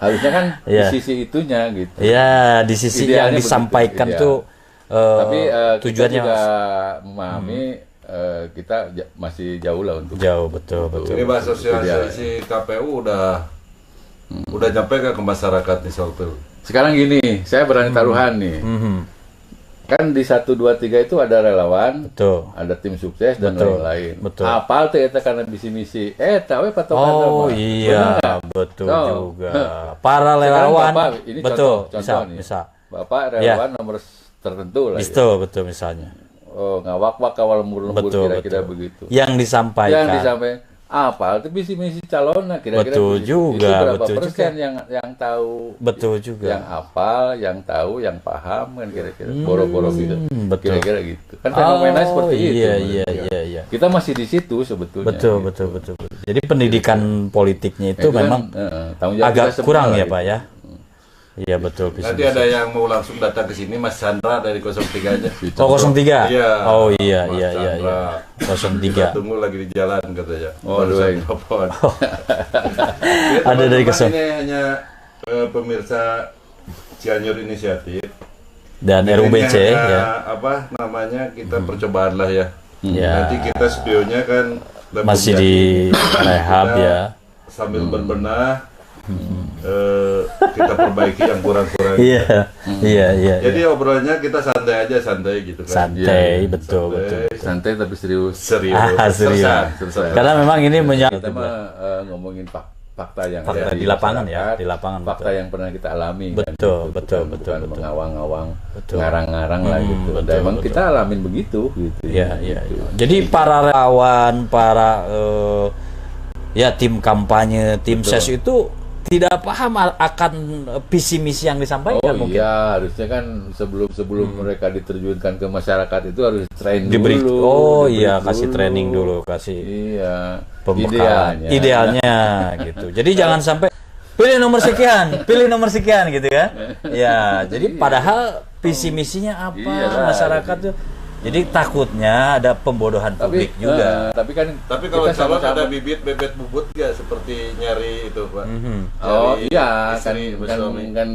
Speaker 2: Harusnya kan di sisi itunya gitu.
Speaker 1: Ya, di sisi yang
Speaker 2: Idealnya
Speaker 1: disampaikan
Speaker 2: begitu,
Speaker 1: tuh
Speaker 2: Tapi
Speaker 1: tujuannya
Speaker 2: kita juga memahami kita masih jauh lah untuk
Speaker 1: jauh, betul.
Speaker 3: Ini Pak, sosialisasi KPU udah nyampe ke masyarakat nih soal itu.
Speaker 2: Sekarang gini, saya berani taruhan nih. Kan di 1, 2, 3 itu ada relawan,
Speaker 1: Betul.
Speaker 2: ada tim sukses dan lain-lain.
Speaker 1: Betul.
Speaker 2: Apal teh eta karena misi-misi. Tahu patokan
Speaker 1: Oh
Speaker 2: apa?
Speaker 1: iya,
Speaker 2: Bener nggak?
Speaker 1: betul
Speaker 2: So,
Speaker 1: juga. Para relawan,
Speaker 2: Bapak, ini
Speaker 1: betul,
Speaker 2: contoh nih.
Speaker 1: bisa.
Speaker 2: Bapak relawan nomor tertentu lah.
Speaker 1: Betul misalnya.
Speaker 2: Ngawak-wak kawal lembur-lembur
Speaker 1: Betul,
Speaker 2: kira-kira
Speaker 1: betul.
Speaker 2: begitu.
Speaker 1: Yang disampaikan.
Speaker 2: Apal itu misi-misi calon kira-kira
Speaker 1: Betul
Speaker 2: begitu.
Speaker 1: juga,
Speaker 2: Itu berapa
Speaker 1: betul
Speaker 2: persen yang tahu,
Speaker 1: Betul juga.
Speaker 2: yang hafal, yang tahu, yang paham kan kira-kira boro-boro gitu.
Speaker 1: betul.
Speaker 2: Kira-kira gitu. Kan fenomena seperti itu.
Speaker 1: Iya.
Speaker 2: Kita masih di situ sebetulnya.
Speaker 1: Betul. Jadi pendidikan politiknya itu
Speaker 2: kan,
Speaker 1: memang
Speaker 2: tanggung jawab kita
Speaker 1: agak
Speaker 2: semua
Speaker 1: kurang
Speaker 2: lah
Speaker 1: ya
Speaker 2: gitu.
Speaker 1: Pak ya. Iya betul.
Speaker 3: Nanti ada yang mau langsung datang ke sini, Mas Chandra dari 03 aja.
Speaker 1: Oh 03.
Speaker 3: Iya.
Speaker 1: Oh iya.
Speaker 3: Mas Chandra.
Speaker 1: 03.
Speaker 3: Kita tunggu lagi di jalan katanya.
Speaker 2: Oh,
Speaker 3: Barusan
Speaker 2: doain.
Speaker 3: telepon.
Speaker 1: Ada dari
Speaker 3: Teman-teman, ini hanya pemirsa Cianjur Inisiatif.
Speaker 1: Dan
Speaker 3: Ini
Speaker 1: RUBC
Speaker 3: hanya,
Speaker 1: ya.
Speaker 3: apa namanya, kita percobaan lah ya.
Speaker 1: Ya.
Speaker 3: Nanti kita studionya kan lebih
Speaker 1: Masih di rehab
Speaker 3: kita
Speaker 1: ya.
Speaker 3: sambil berbenah, kita perbaiki yang kurang-kurang.
Speaker 1: Iya.
Speaker 3: Jadi obrolannya kita santai aja, santai gitu kan.
Speaker 1: Santai, betul.
Speaker 2: Santai tapi serius.
Speaker 3: Serius.
Speaker 1: Serius.
Speaker 3: Sersan.
Speaker 1: Karena memang ini menyangkut
Speaker 2: Kita mah ngomongin fakta yang
Speaker 1: Fakta
Speaker 2: ada
Speaker 1: di lapangan ya,
Speaker 2: masyarakat,
Speaker 1: di lapangan,
Speaker 2: fakta
Speaker 1: betul.
Speaker 2: yang pernah kita alami
Speaker 1: Betul,
Speaker 2: kan, gitu.
Speaker 1: betul,
Speaker 2: Bukan
Speaker 1: betul.
Speaker 2: mengawang-awang,
Speaker 1: Betul.
Speaker 2: ngarang-ngarang lah gitu.
Speaker 1: betul,
Speaker 2: Dan emang
Speaker 1: betul.
Speaker 2: kita alamin begitu gitu.
Speaker 1: Iya. Jadi para relawan, para tim kampanye, tim ses itu tidak paham akan visi misi yang disampaikan mungkin.
Speaker 2: Iya, harusnya kan sebelum mereka diterjunkan ke masyarakat itu harus training
Speaker 1: Diberi,
Speaker 2: dulu.
Speaker 1: kasih training dulu, kasih
Speaker 2: Iya.
Speaker 1: pembekalan. Idealnya gitu. Jadi jangan sampai pilih nomor sekian gitu kan. Ya, jadi padahal visi misinya apa
Speaker 2: Iya,
Speaker 1: masyarakat tuh. Jadi takutnya ada pembodohan publik juga.
Speaker 2: Tapi
Speaker 3: kalau
Speaker 2: kita
Speaker 3: calon
Speaker 2: sama-sama-
Speaker 3: ada bibit bubut nggak seperti nyari itu Pak?
Speaker 2: Oh
Speaker 3: Nyari
Speaker 2: iya,
Speaker 3: istri bersuami.
Speaker 2: kan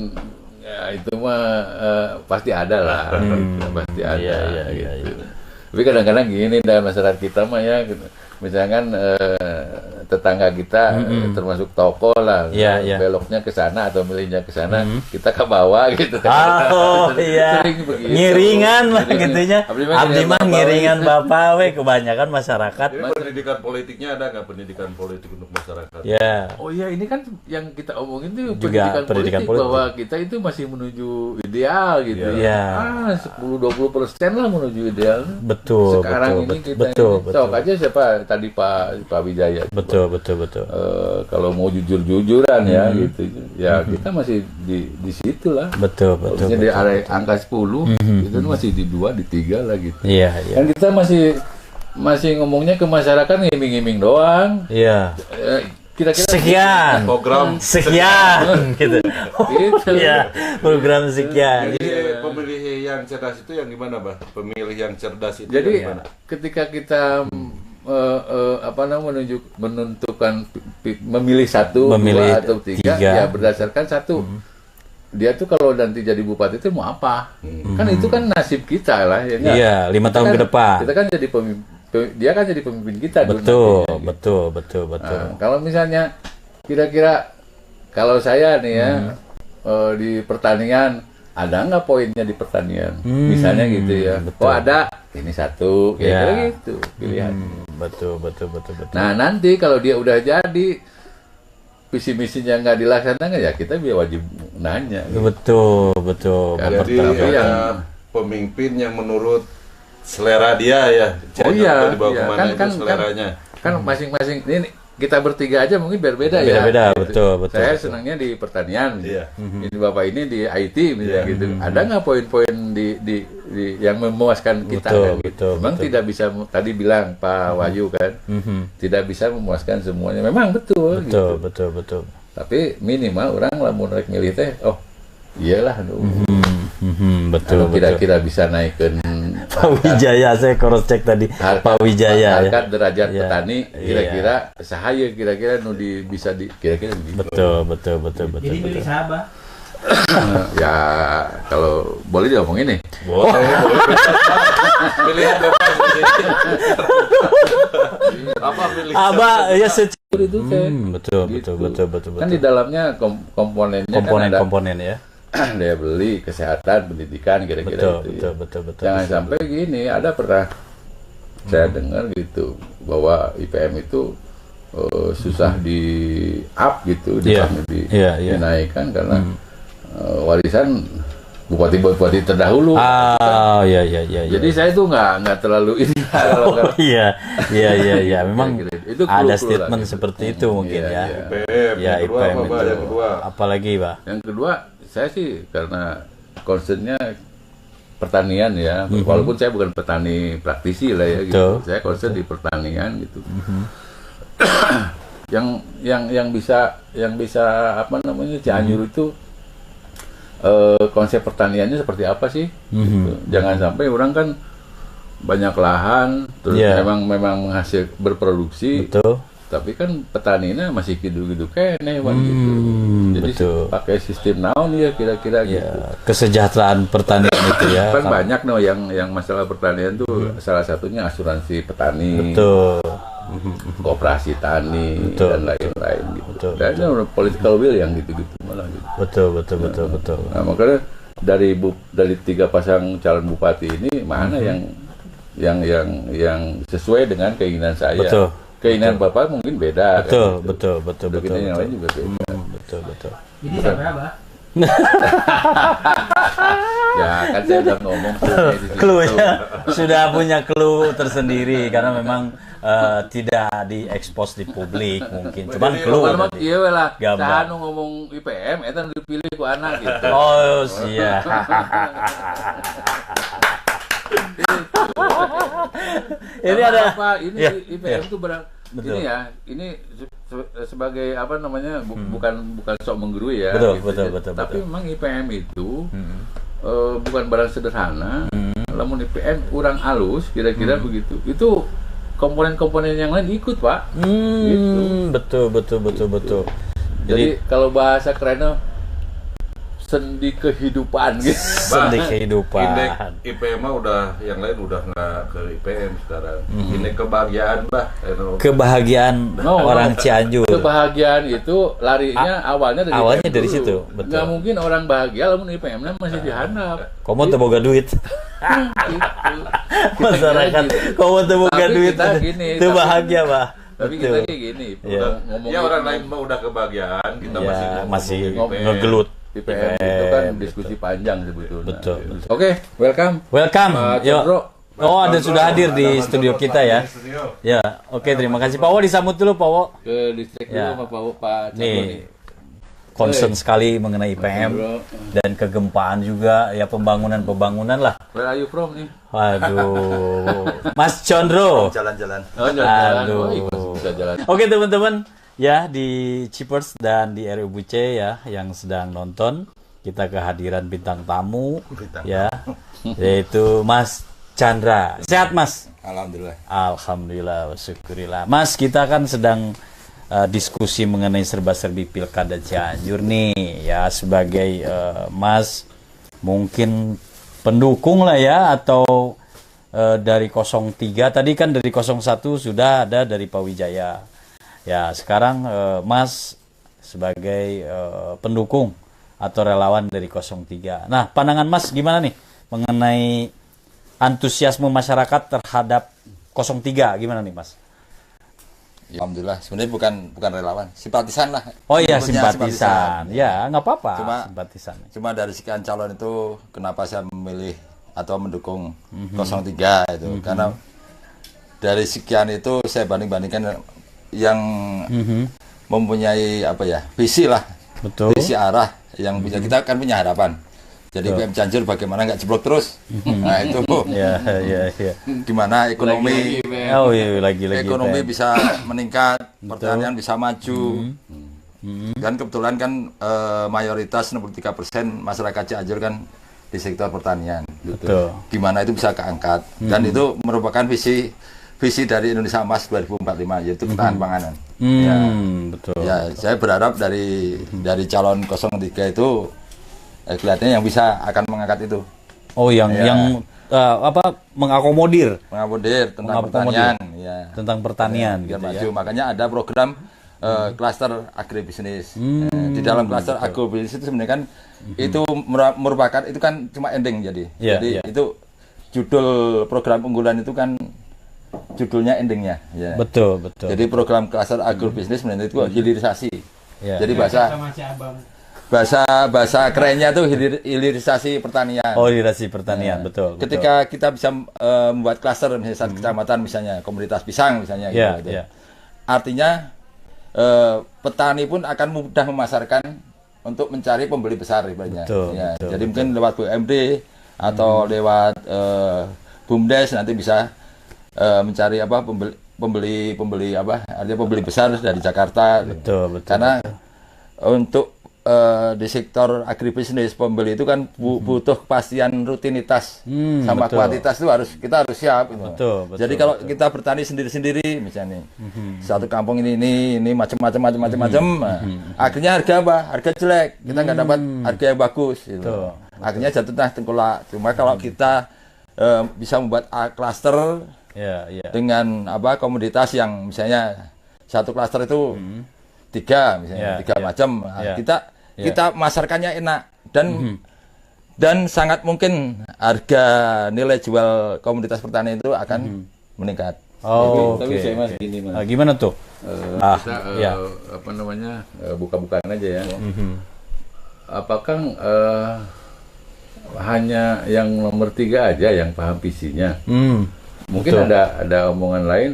Speaker 2: ya, itu mah pasti ada lah, gitu. Pasti ada.
Speaker 1: Iya.
Speaker 2: Gitu. Tapi kadang-kadang gini dalam masyarakat kita mah ya, gitu. Misalkan tetangga kita termasuk toko lah,
Speaker 1: Iya.
Speaker 2: beloknya ke sana atau milihnya ke sana, kita ke bawah gitu.
Speaker 1: Iya.
Speaker 2: Sering begitu.
Speaker 1: Ngiringan lah gitunya. Abdi mah ngiringan bapak we kebanyakan masyarakat.
Speaker 3: Jadi pendidikan politiknya ada nggak pendidikan politik untuk masyarakat?
Speaker 1: Ya.
Speaker 2: Oh iya, ini kan yang kita omongin tuh
Speaker 1: Juga pendidikan politik.
Speaker 2: bahwa kita itu masih menuju ideal gitu.
Speaker 1: Iya.
Speaker 2: 10-20% lah menuju ideal.
Speaker 1: Betul.
Speaker 2: Sekarang ini kita sok aja siapa tadi Pak Wijaya.
Speaker 1: Betul.
Speaker 2: Kalau mau jujur-jujuran ya gitu. Ya kita masih di situ lah.
Speaker 1: Betul.
Speaker 2: Maksudnya di area angka 10 itu masih di 2, di 3 lah gitu.
Speaker 1: Iya.
Speaker 2: Kan kita masih ngomongnya ke masyarakat ngiming-ngiming doang.
Speaker 1: Iya.
Speaker 2: Kira-kira
Speaker 3: Program
Speaker 1: sekian gitu.
Speaker 2: Gitu.
Speaker 1: Iya, program sekian.
Speaker 3: Jadi pemilih yang cerdas itu yang gimana, Bah? Pemilih yang cerdas itu
Speaker 2: Jadi
Speaker 3: yang gimana?
Speaker 2: ketika kita menentukan memilih satu,
Speaker 1: Memilih
Speaker 2: 2 atau 3, ya berdasarkan satu. Dia tuh kalau nanti jadi bupati itu mau apa? Kan itu kan nasib kita lah ya enggak?
Speaker 1: Iya, 5 tahun ke depan.
Speaker 2: Kita kan jadi dia kan jadi pemimpin kita dulu
Speaker 1: Betul.
Speaker 2: nantinya, gitu.
Speaker 1: Betul.
Speaker 2: Nah, kalau misalnya kira-kira kalau saya nih ya di pertanian ada nggak poinnya di pertanian? Misalnya gitu ya.
Speaker 1: betul.
Speaker 2: Oh ada, ini satu, kira-kira
Speaker 1: Ya.
Speaker 2: gitu pilihan.
Speaker 1: Betul.
Speaker 2: Nah nanti kalau dia udah jadi visi misinya nggak dilaksanakan ya kita biar wajib nanya.
Speaker 1: Betul.
Speaker 3: Jadi ada pemimpin yang menurut selera dia ya.
Speaker 2: Oh iya,
Speaker 3: dibawa
Speaker 2: iya.
Speaker 3: kemana
Speaker 2: Kan
Speaker 3: itu seleranya.
Speaker 2: Masing-masing ini kita bertiga aja mungkin berbeda ya.
Speaker 1: Beda-beda,
Speaker 2: Gitu.
Speaker 1: betul.
Speaker 2: Saya senangnya di pertanian.
Speaker 3: Iya.
Speaker 2: Ini bapak ini di IT misalnya gitu. Ada nggak poin-poin di yang memuaskan kita
Speaker 1: Betul,
Speaker 2: kan, gitu.
Speaker 1: betul,
Speaker 2: Memang
Speaker 1: betul.
Speaker 2: tidak bisa tadi bilang Pak Wahyu kan, tidak bisa memuaskan semuanya. Memang betul.
Speaker 1: Betul,
Speaker 2: Gitu.
Speaker 1: betul.
Speaker 2: Tapi minimal orang lamun rek milih teh, oh iyalah,
Speaker 1: Betul,
Speaker 2: anu kira-kira bisa naikkan
Speaker 1: Pak Wijaya, saya cross check tadi. Pak Wijaya ya.
Speaker 2: harkat derajat
Speaker 1: Ya,
Speaker 2: petani,
Speaker 1: iya.
Speaker 2: kira-kira sahaya, kira-kira nu bisa di kira-kira begitu.
Speaker 1: Betul.
Speaker 5: Jadi milih sahabat.
Speaker 2: Ya kalau boleh diomongin nih.
Speaker 3: Pilihan bebas. Apa pilih?
Speaker 1: Abah ya
Speaker 2: Itu teh.
Speaker 1: betul.
Speaker 2: Kan di dalamnya komponennya kan ada
Speaker 1: Komponen ya.
Speaker 2: daya beli, kesehatan, pendidikan, kira-kira itu. Ya.
Speaker 1: Betul.
Speaker 2: Jangan sampai gini, ada pernah saya dengar gitu bahwa IPM itu susah di up gitu, dinaikkan karena warisan bupati terdahulu.
Speaker 1: Iya.
Speaker 2: Jadi saya tuh nggak terlalu ini.
Speaker 1: Iya. Memang
Speaker 2: Itu
Speaker 1: ada
Speaker 2: clue-clue
Speaker 1: statement
Speaker 2: lah.
Speaker 1: seperti itu mungkin
Speaker 2: Iya,
Speaker 1: ya.
Speaker 2: iya.
Speaker 3: IPM.
Speaker 1: Ya,
Speaker 3: Yang kedua
Speaker 1: IPM
Speaker 3: apa, Pak?
Speaker 1: itu.
Speaker 3: Yang kedua.
Speaker 1: Apalagi, Pak?
Speaker 2: Yang kedua, saya sih karena concernnya pertanian ya, walaupun saya bukan petani praktisi lah ya, gitu.
Speaker 1: Betul.
Speaker 2: Saya concern di pertanian gitu. yang bisa apa namanya Cianjur itu konsep pertaniannya seperti apa sih? Gitu. Jangan sampai orang kan banyak lahan, terus
Speaker 1: Yeah.
Speaker 2: memang menghasil berproduksi.
Speaker 1: Betul.
Speaker 2: Tapi kan petaninya masih gitu-gitu kene gitu. Jadi
Speaker 1: betul.
Speaker 2: pakai sistem naon ya kira-kira gitu.
Speaker 1: Ya, kesejahteraan pertanian itu ya.
Speaker 2: Kan banyak yang masalah pertanian tuh salah satunya asuransi petani,
Speaker 1: Betul.
Speaker 2: koperasi tani
Speaker 1: Betul,
Speaker 2: dan lain-lain gitu.
Speaker 1: betul,
Speaker 2: Dan itu political will yang gitu-gitu malah gitu.
Speaker 1: Betul.
Speaker 2: Nah, makanya dari 3 pasang calon bupati ini mana yang sesuai dengan keinginan saya.
Speaker 1: Betul.
Speaker 2: Keinginan Bapak mungkin beda.
Speaker 1: Betul.
Speaker 2: Keinginan yang lain juga beda.
Speaker 1: Betul.
Speaker 5: Jadi sampai apa?
Speaker 2: Ya kan saya udah ngomong tuh.
Speaker 1: Clue-nya sudah punya clue tersendiri karena memang tidak diekspos di publik mungkin. Cuman clue.
Speaker 2: Kalau iya lah,
Speaker 1: Gambar.
Speaker 2: saya ngomong IPM, itu dipilih ku anak gitu.
Speaker 1: Oh, iya. Ini ada
Speaker 2: apa? Ini
Speaker 1: ya,
Speaker 2: IPM itu
Speaker 1: Betul.
Speaker 2: ini ya, ini sebagai apa namanya, bukan sok menggurui ya.
Speaker 1: Betul,
Speaker 2: gitu.
Speaker 1: betul.
Speaker 2: Tapi memang IPM itu bukan barang sederhana. Lamun IPM kurang halus, kira-kira begitu. Itu komponen-komponen yang lain ikut, Pak. Gitu.
Speaker 1: Betul.
Speaker 2: Jadi kalau bahasa kerennya sendi kehidupan gitu.
Speaker 1: Sendi kehidupan.
Speaker 3: Indeks IPM mah udah, yang lain udah nggak ke IPM sekarang. Indeks kebahagiaan lah.
Speaker 1: Kebahagiaan orang Cianjur.
Speaker 2: Kebahagiaan itu larinya awalnya
Speaker 1: awalnya
Speaker 2: IPM
Speaker 1: dari
Speaker 2: dulu.
Speaker 1: situ, betul.
Speaker 2: Nggak mungkin orang bahagia lamun IPM-nya masih dihandap.
Speaker 1: Komo teu boga duit.
Speaker 2: Gitu.
Speaker 1: Masyarakat komo teu boga
Speaker 2: Tapi
Speaker 1: duit.
Speaker 2: kita gini,
Speaker 1: Teu
Speaker 2: tapi-
Speaker 1: bahagia, Pak.
Speaker 2: Tapi
Speaker 1: Betul.
Speaker 2: kita kayak gini,
Speaker 1: Iya.
Speaker 2: udah ngomong
Speaker 3: Ya orang lain mah udah kebahagiaan, kita
Speaker 1: Ya, masih
Speaker 3: ngomong
Speaker 1: ngegelut.
Speaker 2: IPM itu kan diskusi panjang sebetulnya.
Speaker 1: Betul.
Speaker 2: Oke, welcome.
Speaker 1: Welcome.
Speaker 2: Pak
Speaker 1: Yuk.
Speaker 2: Chandro.
Speaker 1: Oh, ada sudah hadir di studio kita ya. Ya, oke, terima kasih Pak Wo, disambut dulu Pak Wo.
Speaker 2: Ke distrik
Speaker 1: Ya.
Speaker 2: dulu sama Pak Chandro nih.
Speaker 1: Nih, concern sekali mengenai IPM dan kegempaan juga, ya pembangunan lah.
Speaker 2: Where are you from nih?
Speaker 1: Waduh, Mas Chandro.
Speaker 6: Jalan-jalan.
Speaker 2: Oh, jalan-jalan.
Speaker 1: Aduh.
Speaker 2: Oh, iya, bisa jalan.
Speaker 1: Oke teman-teman, ya di Cipers dan di RUBC ya yang sedang nonton, kita kehadiran bintang tamu ya, yaitu Mas Chandra. Sehat Mas?
Speaker 6: Alhamdulillah.
Speaker 1: Alhamdulillah, syukurillah. Mas, kita kan sedang diskusi mengenai serba-serbi Pilkada Cianjur nih ya, sebagai Mas mungkin pendukung lah ya, atau dari 03, tadi kan dari 01 sudah ada dari Pak Wijaya. Ya, sekarang Mas sebagai pendukung atau relawan dari 03. Nah, pandangan Mas gimana nih mengenai antusiasme masyarakat terhadap 03, gimana nih Mas?
Speaker 6: Alhamdulillah. Sebenarnya bukan relawan, simpatisan lah.
Speaker 1: Oh iya,
Speaker 6: Sebutnya
Speaker 1: simpatisan. Ya, nggak apa-apa.
Speaker 6: Cuma-
Speaker 1: Simpatisan.
Speaker 6: Cuma dari sekian calon itu, kenapa saya memilih atau mendukung 03 itu? Karena dari sekian itu saya banding-bandingkan yang mempunyai apa ya, visi lah,
Speaker 1: Betul.
Speaker 6: visi arah yang punya, kita kan punya harapan. Jadi PM Cianjur bagaimana nggak jeblok terus? Nah itu
Speaker 1: Ya.
Speaker 6: gimana ekonomi
Speaker 1: Oh iya, lagi.
Speaker 6: ekonomi bisa meningkat, pertanian bisa maju. Kan kebetulan kan mayoritas 63% masyarakat Cianjur kan di sektor pertanian.
Speaker 1: Betul.
Speaker 6: Gimana itu bisa keangkat? Dan itu merupakan visi dari Indonesia Emas 2045 yaitu ketahanan panganan.
Speaker 1: Betul.
Speaker 6: Ya, saya berharap dari calon 03 itu kelihatannya yang bisa akan mengangkat itu.
Speaker 1: Oh, yang mengakomodir
Speaker 6: Tentang pertanian, ya.
Speaker 1: tentang pertanian
Speaker 6: Biar
Speaker 1: gitu
Speaker 6: maju.
Speaker 1: ya.
Speaker 6: Makanya ada program klaster agribisnis. Di dalam klaster agribisnis itu sebenarnya kan itu merupakan itu kan cuma ending jadi.
Speaker 1: Iya,
Speaker 6: Jadi
Speaker 1: iya.
Speaker 6: itu judul program unggulan itu kan judulnya endingnya. Ya.
Speaker 1: Betul.
Speaker 6: Jadi program klaster agribisnis sebenarnya itu hilirisasi.
Speaker 1: Ya.
Speaker 6: Jadi
Speaker 5: Sama si Abang.
Speaker 6: bahasa kerennya tuh hilirisasi pertanian.
Speaker 1: Oh, hilirisasi pertanian, betul.
Speaker 6: Ketika kita bisa membuat klaster misalnya satu kecamatan misalnya komunitas pisang misalnya
Speaker 1: Ya,
Speaker 6: gitu.
Speaker 1: ya.
Speaker 6: Artinya petani pun akan mudah memasarkan untuk mencari pembeli besar ibaratnya.
Speaker 1: Betul,
Speaker 6: Ya,
Speaker 1: betul,
Speaker 6: jadi mungkin lewat BUMD atau lewat BUMDes nanti bisa mencari apa pembeli apa artinya pembeli besar dari Jakarta.
Speaker 1: Betul.
Speaker 6: Karena untuk di sektor agribisnis pembeli itu kan butuh kepastian rutinitas sama
Speaker 1: betul.
Speaker 6: kuantitas itu kita harus siap. Gitu.
Speaker 1: Betul,
Speaker 6: Jadi kalau kita bertani sendiri-sendiri misalnya satu kampung ini macam-macam akhirnya harga apa? Harga jelek. Kita nggak dapat harga yang bagus. Gitu. Akhirnya jatuh tengah tengkulak. Cuma kalau kita bisa membuat klaster dengan apa komoditas yang misalnya satu klaster itu tiga misalnya macam kita masarkannya enak dan sangat mungkin harga nilai jual komoditas pertanian itu akan meningkat.
Speaker 1: Oh,
Speaker 2: Tapi
Speaker 1: oke.
Speaker 2: saya mas gini mas.
Speaker 1: Gimana tuh?
Speaker 2: Kita apa namanya buka-bukaan aja ya. Apakah hanya yang nomor 3 aja yang paham visinya? Mungkin ada omongan lain.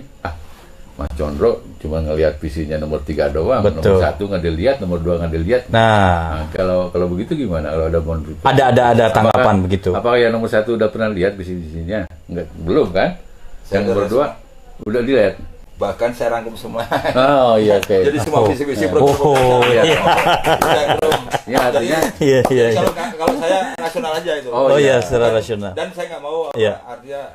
Speaker 2: Mas Condro cuma ngelihat visinya nomor 3 doang,
Speaker 1: Betul.
Speaker 2: nomor 1 nggak dilihat, nomor 2 nggak dilihat.
Speaker 1: Nah,
Speaker 2: Kalau begitu gimana? Kalau
Speaker 1: ada tanggapan begitu.
Speaker 2: Apakah yang nomor 1 udah pernah lihat visinya? Enggak, belum kan? Yang nomor 2 udah dilihat.
Speaker 6: Bahkan saya rangkum semua.
Speaker 2: Oh iya oke.
Speaker 6: Jadi semua visi-visi program
Speaker 2: Ya artinya
Speaker 1: Iya.
Speaker 6: kalau saya nasional aja itu.
Speaker 1: Oh iya, secara rasional.
Speaker 6: Dan saya nggak mau artinya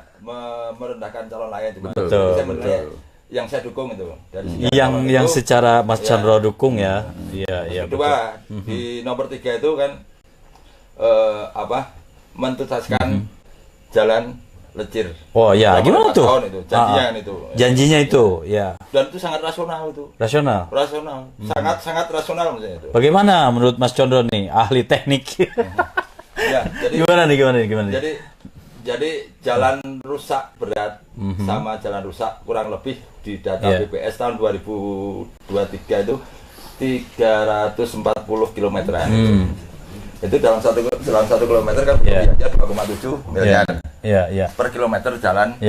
Speaker 6: merendahkan calon lain. Cuma
Speaker 1: Betul,
Speaker 6: saya menilai yang saya dukung itu dari
Speaker 1: Yang secara Mas Chandra dukung ya. Iya,
Speaker 6: kedua di nomor 3 itu kan menuntaskan jalan lecir.
Speaker 1: Oh ya, gimana tuh?
Speaker 6: Tahun itu janjinya kan itu.
Speaker 1: Janjinya itu, ya.
Speaker 6: Dan itu sangat rasional itu.
Speaker 1: Rasional.
Speaker 6: Sangat rasional misalnya itu.
Speaker 1: Bagaimana menurut Mas Condro nih, ahli teknik?
Speaker 6: Ya, jadi
Speaker 1: Gimana nih?
Speaker 6: Jadi jalan rusak berat sama jalan rusak kurang lebih di data BPS tahun 2023 itu 340 kilometeran. Itu dalam satu kilometer kan biaya 2,7 miliar per kilometer jalan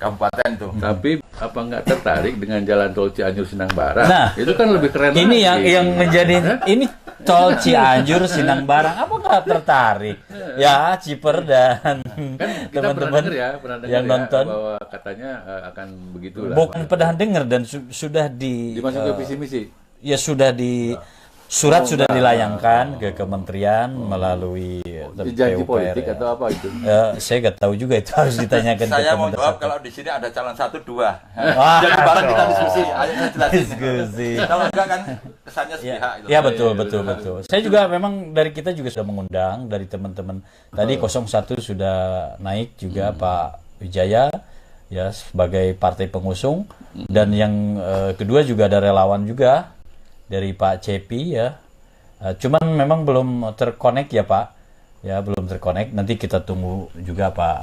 Speaker 6: kabupaten itu.
Speaker 2: tapi apa nggak tertarik dengan jalan tol Cianjur Sinang Barang?
Speaker 1: Nah,
Speaker 2: itu kan lebih keren.
Speaker 1: Ini
Speaker 2: lagi.
Speaker 1: yang menjadi ini tol Cianjur Sinang Barang. Apa nggak tertarik? Ya, Ciper dan
Speaker 2: kan kita
Speaker 1: teman-teman
Speaker 2: pernah dengar
Speaker 1: yang nonton
Speaker 2: bahwa katanya akan begitu lah.
Speaker 1: bukan pernah dengar dan sudah
Speaker 2: Dimasuk ke visi misi.
Speaker 1: ya sudah di surat sudah dilayangkan ke kementerian melalui
Speaker 2: Janji
Speaker 1: PUPR,
Speaker 2: politik
Speaker 1: ya.
Speaker 2: atau apa itu?
Speaker 1: Saya nggak tahu juga itu harus ditanyakan ke
Speaker 6: Saya mau
Speaker 1: kementerian.
Speaker 6: jawab kalau di sini ada calon 1, 2.
Speaker 1: Wah,
Speaker 6: Jadi bareng kita diskusi. Ayo saya jelasin.
Speaker 1: Diskusi.
Speaker 6: Kalau enggak kan kesannya sepihak. gitu.
Speaker 1: Ya betul. Saya juga memang dari kita juga sudah mengundang dari teman-teman. Tadi 01 sudah naik juga Pak Wijaya ya sebagai partai pengusung dan yang kedua juga ada relawan juga dari Pak Cepi ya. Cuman memang belum terkonek ya Pak. Ya belum terkonek. Nanti kita tunggu juga Pak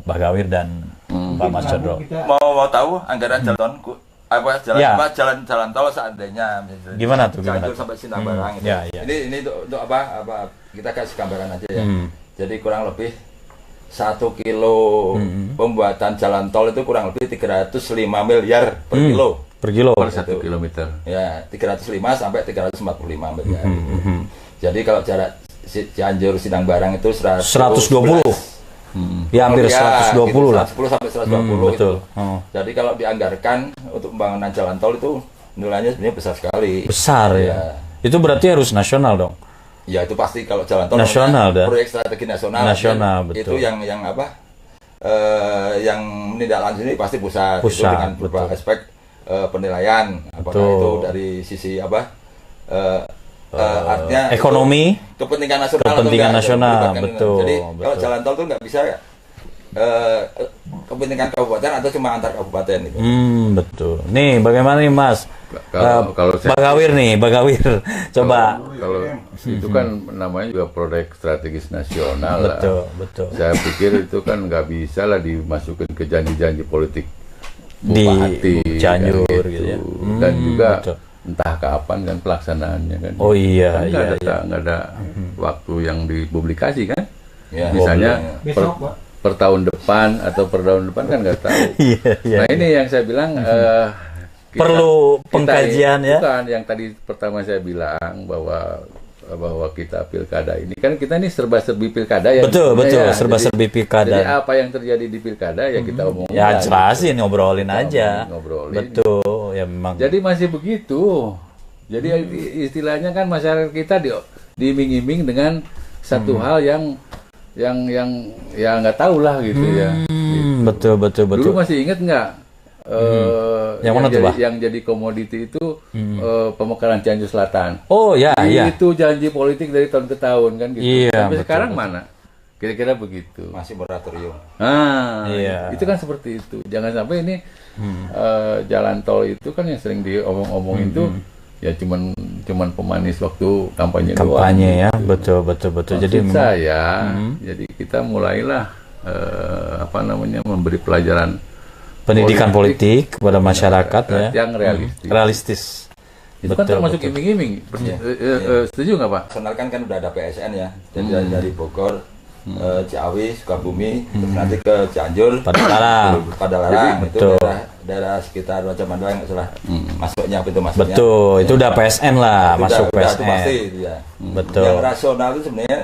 Speaker 1: Bagawir dan Pak Mas Condro.
Speaker 6: Mau tahu anggaran jalan jalan tol seandainya misalnya,
Speaker 1: Gimana tuh?
Speaker 6: Cianjur sampai Sinang Barang gitu.
Speaker 1: Ya.
Speaker 6: Ini untuk apa kita kasih gambaran aja ya. Jadi kurang lebih 1 kilo pembuatan jalan tol itu kurang lebih 305 miliar per kilo.
Speaker 1: Per kilo.
Speaker 2: Per 1 kilometer.
Speaker 6: Ya, 305 sampai 345 miliar. Jadi kalau jarak Cianjur Sidang Barang itu
Speaker 1: 120. Ya hampir 120 lah.
Speaker 6: 110 sampai 120
Speaker 1: betul.
Speaker 6: itu. Jadi kalau dianggarkan untuk pembangunan jalan tol itu nilainya sebenarnya besar sekali.
Speaker 1: Besar ya. Itu berarti harus nasional dong.
Speaker 6: Ya itu pasti kalau jalan tol
Speaker 1: Nasional dah.
Speaker 6: proyek strategi nasional.
Speaker 1: Nasional,
Speaker 6: Itu
Speaker 1: betul.
Speaker 6: yang apa? Yang menindaklanjuti pasti pusat. Itu
Speaker 1: Pusat,
Speaker 6: dengan beberapa
Speaker 1: betul.
Speaker 6: aspek penilaian. Apakah
Speaker 1: Betul.
Speaker 6: itu dari sisi apa? Artinya
Speaker 1: ekonomi,
Speaker 6: kepentingan nasional
Speaker 1: kepentingan
Speaker 6: atau enggak,
Speaker 1: nasional,
Speaker 6: melibatkan
Speaker 1: betul,
Speaker 6: jadi
Speaker 1: betul.
Speaker 6: kalau jalan tol tuh nggak bisa kepentingan kabupaten atau cuma antar kabupaten gitu.
Speaker 1: betul. Nih, bagaimana nih Mas?
Speaker 2: Kalau saya-
Speaker 1: Bagawir nih, Bagawir. Coba.
Speaker 2: Kalau itu kan namanya juga proyek strategis nasional lah.
Speaker 1: Betul, betul.
Speaker 2: Saya pikir itu kan nggak bisa lah dimasukin ke janji-janji politik
Speaker 1: Di
Speaker 2: bupati
Speaker 1: Cianjur
Speaker 2: kan
Speaker 1: gitu ya.
Speaker 2: Dan juga
Speaker 1: betul.
Speaker 2: entah kapan kan pelaksanaannya kan.
Speaker 1: Oh iya,
Speaker 2: Kan
Speaker 1: iya,
Speaker 2: nggak ada waktu yang dipublikasi kan.
Speaker 6: Ya,
Speaker 2: Misalnya
Speaker 5: Besok, Pak.
Speaker 2: per tahun depan atau per tahun depan kan nggak tahu.
Speaker 1: Iya, iya.
Speaker 2: Nah ini yang saya bilang
Speaker 1: Perlu pengkajian ya.
Speaker 2: Bukan yang tadi pertama saya bilang bahwa kita pilkada ini kan kita ini serba-serbi pilkada ya.
Speaker 1: Betul,
Speaker 2: sebetulnya
Speaker 1: betul,
Speaker 2: ya.
Speaker 1: serba-serbi pilkada.
Speaker 2: Jadi apa yang terjadi di pilkada ya kita omongin.
Speaker 1: Ya
Speaker 2: lah,
Speaker 1: jelasin,
Speaker 2: gitu.
Speaker 1: ngobrolin
Speaker 2: Kita
Speaker 1: aja.
Speaker 2: ngobrolin.
Speaker 1: Betul, ya memang.
Speaker 2: Jadi masih begitu. Jadi istilahnya kan masyarakat kita diiming-iming dengan satu hal yang ya nggak tahu lah gitu ya.
Speaker 1: Betul, betul, betul.
Speaker 2: Dulu masih inget nggak?
Speaker 1: Yang mana tuh, Bah?
Speaker 2: Yang jadi komoditi itu pemekaran Cianjur Selatan.
Speaker 1: Oh ya, ya.
Speaker 2: Itu janji politik dari tahun ke tahun kan gitu.
Speaker 1: Iya,
Speaker 2: Sampai
Speaker 1: betul,
Speaker 2: sekarang
Speaker 1: betul.
Speaker 2: mana? Kira-kira begitu.
Speaker 6: masih moratorium.
Speaker 2: Nah,
Speaker 1: Iya.
Speaker 2: itu kan seperti itu. Jangan sampai ini jalan tol itu kan yang sering diomong-omongin itu ya cuman pemanis waktu kampanye doang.
Speaker 1: Kampanye ya, betul, betul, betul. Jadi
Speaker 2: Maksud
Speaker 1: memang
Speaker 2: saya, jadi kita mulailah memberi pelajaran
Speaker 1: pendidikan politik kepada masyarakat ya.
Speaker 2: yang realistis.
Speaker 1: Realistis.
Speaker 2: Itu kan
Speaker 1: Betul,
Speaker 2: termasuk
Speaker 1: betul.
Speaker 2: iming-iming. Setuju nggak Pak?
Speaker 6: Nasional kan udah ada PSN ya. Jadi dari Bogor, Ciawi, Sukabumi, terus nanti ke Cianjur,
Speaker 1: Padalarang.
Speaker 6: Padalarang itu
Speaker 1: Betul.
Speaker 6: daerah sekitar Raja Mandala nggak salah. Masuknya pintu masuknya.
Speaker 1: Betul, itu udah PSN lah,
Speaker 6: Itu
Speaker 1: masuk
Speaker 6: udah,
Speaker 1: PSN.
Speaker 6: itu pasti itu ya.
Speaker 1: Betul.
Speaker 6: Yang rasional itu sebenarnya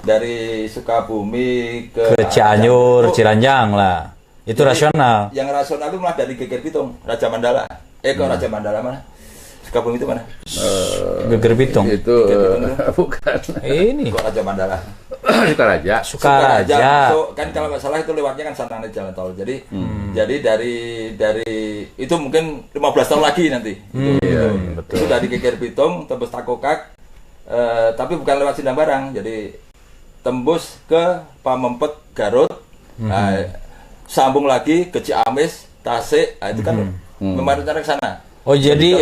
Speaker 6: dari Sukabumi
Speaker 1: Ke Cianjur,
Speaker 6: Oh,
Speaker 1: Ciranjang lah. Itu
Speaker 6: Jadi,
Speaker 1: rasional.
Speaker 6: Yang rasional itu malah dari Geger Pitung, Raja Mandala. Ke Raja Mandala mana? Sukabumi itu mana?
Speaker 1: Geger Pitung.
Speaker 2: Itu bukan
Speaker 1: Ini
Speaker 6: Kok Raja Mandala?
Speaker 2: Sukaraja.
Speaker 1: Sukaraja.
Speaker 6: So, kan kalau nggak salah itu lewatnya kan sana jalan tol. Jadi dari itu mungkin 15 tahun lagi nanti. Itu dari Geger Pitung tembus Takokak, tapi bukan lewat Sidang Barang. Jadi tembus ke Pamempet Garut, nah, sambung lagi ke Ciamis, Tasik, nah, itu kan memang rencana ke sana.
Speaker 1: Oh jadi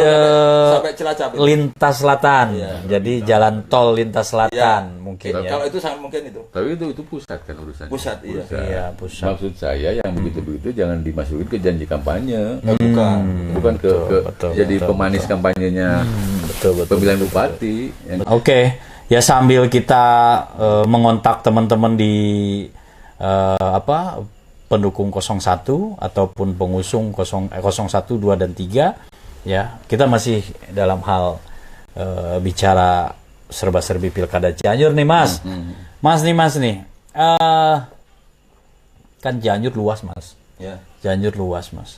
Speaker 6: Sampai Cilacap. itu.
Speaker 1: lintas selatan.
Speaker 6: Iya.
Speaker 1: Jadi jalan tol lintas selatan
Speaker 6: Iya.
Speaker 1: mungkin ya.
Speaker 6: Kalau itu sangat mungkin itu.
Speaker 2: Tapi itu pusat kan urusannya.
Speaker 6: Pusat, iya.
Speaker 1: Iya, pusat.
Speaker 2: Maksud saya yang begitu-begitu jangan dimasukin ke janji kampanye.
Speaker 6: Bukan.
Speaker 2: Bukan ke
Speaker 1: betul,
Speaker 2: jadi
Speaker 1: betul,
Speaker 2: pemanis kampanyenya
Speaker 1: Betul, betul.
Speaker 2: pemilihan bupati. Yang
Speaker 1: Oke, ya sambil kita mengontak teman-teman di pendukung 01 ataupun pengusung 1, 2 dan 3 ya, kita masih dalam hal bicara serba-serbi Pilkada Cianjur nih, Mas. Mas nih. Kan Cianjur luas, Mas.
Speaker 6: Ya.
Speaker 1: Cianjur luas, Mas.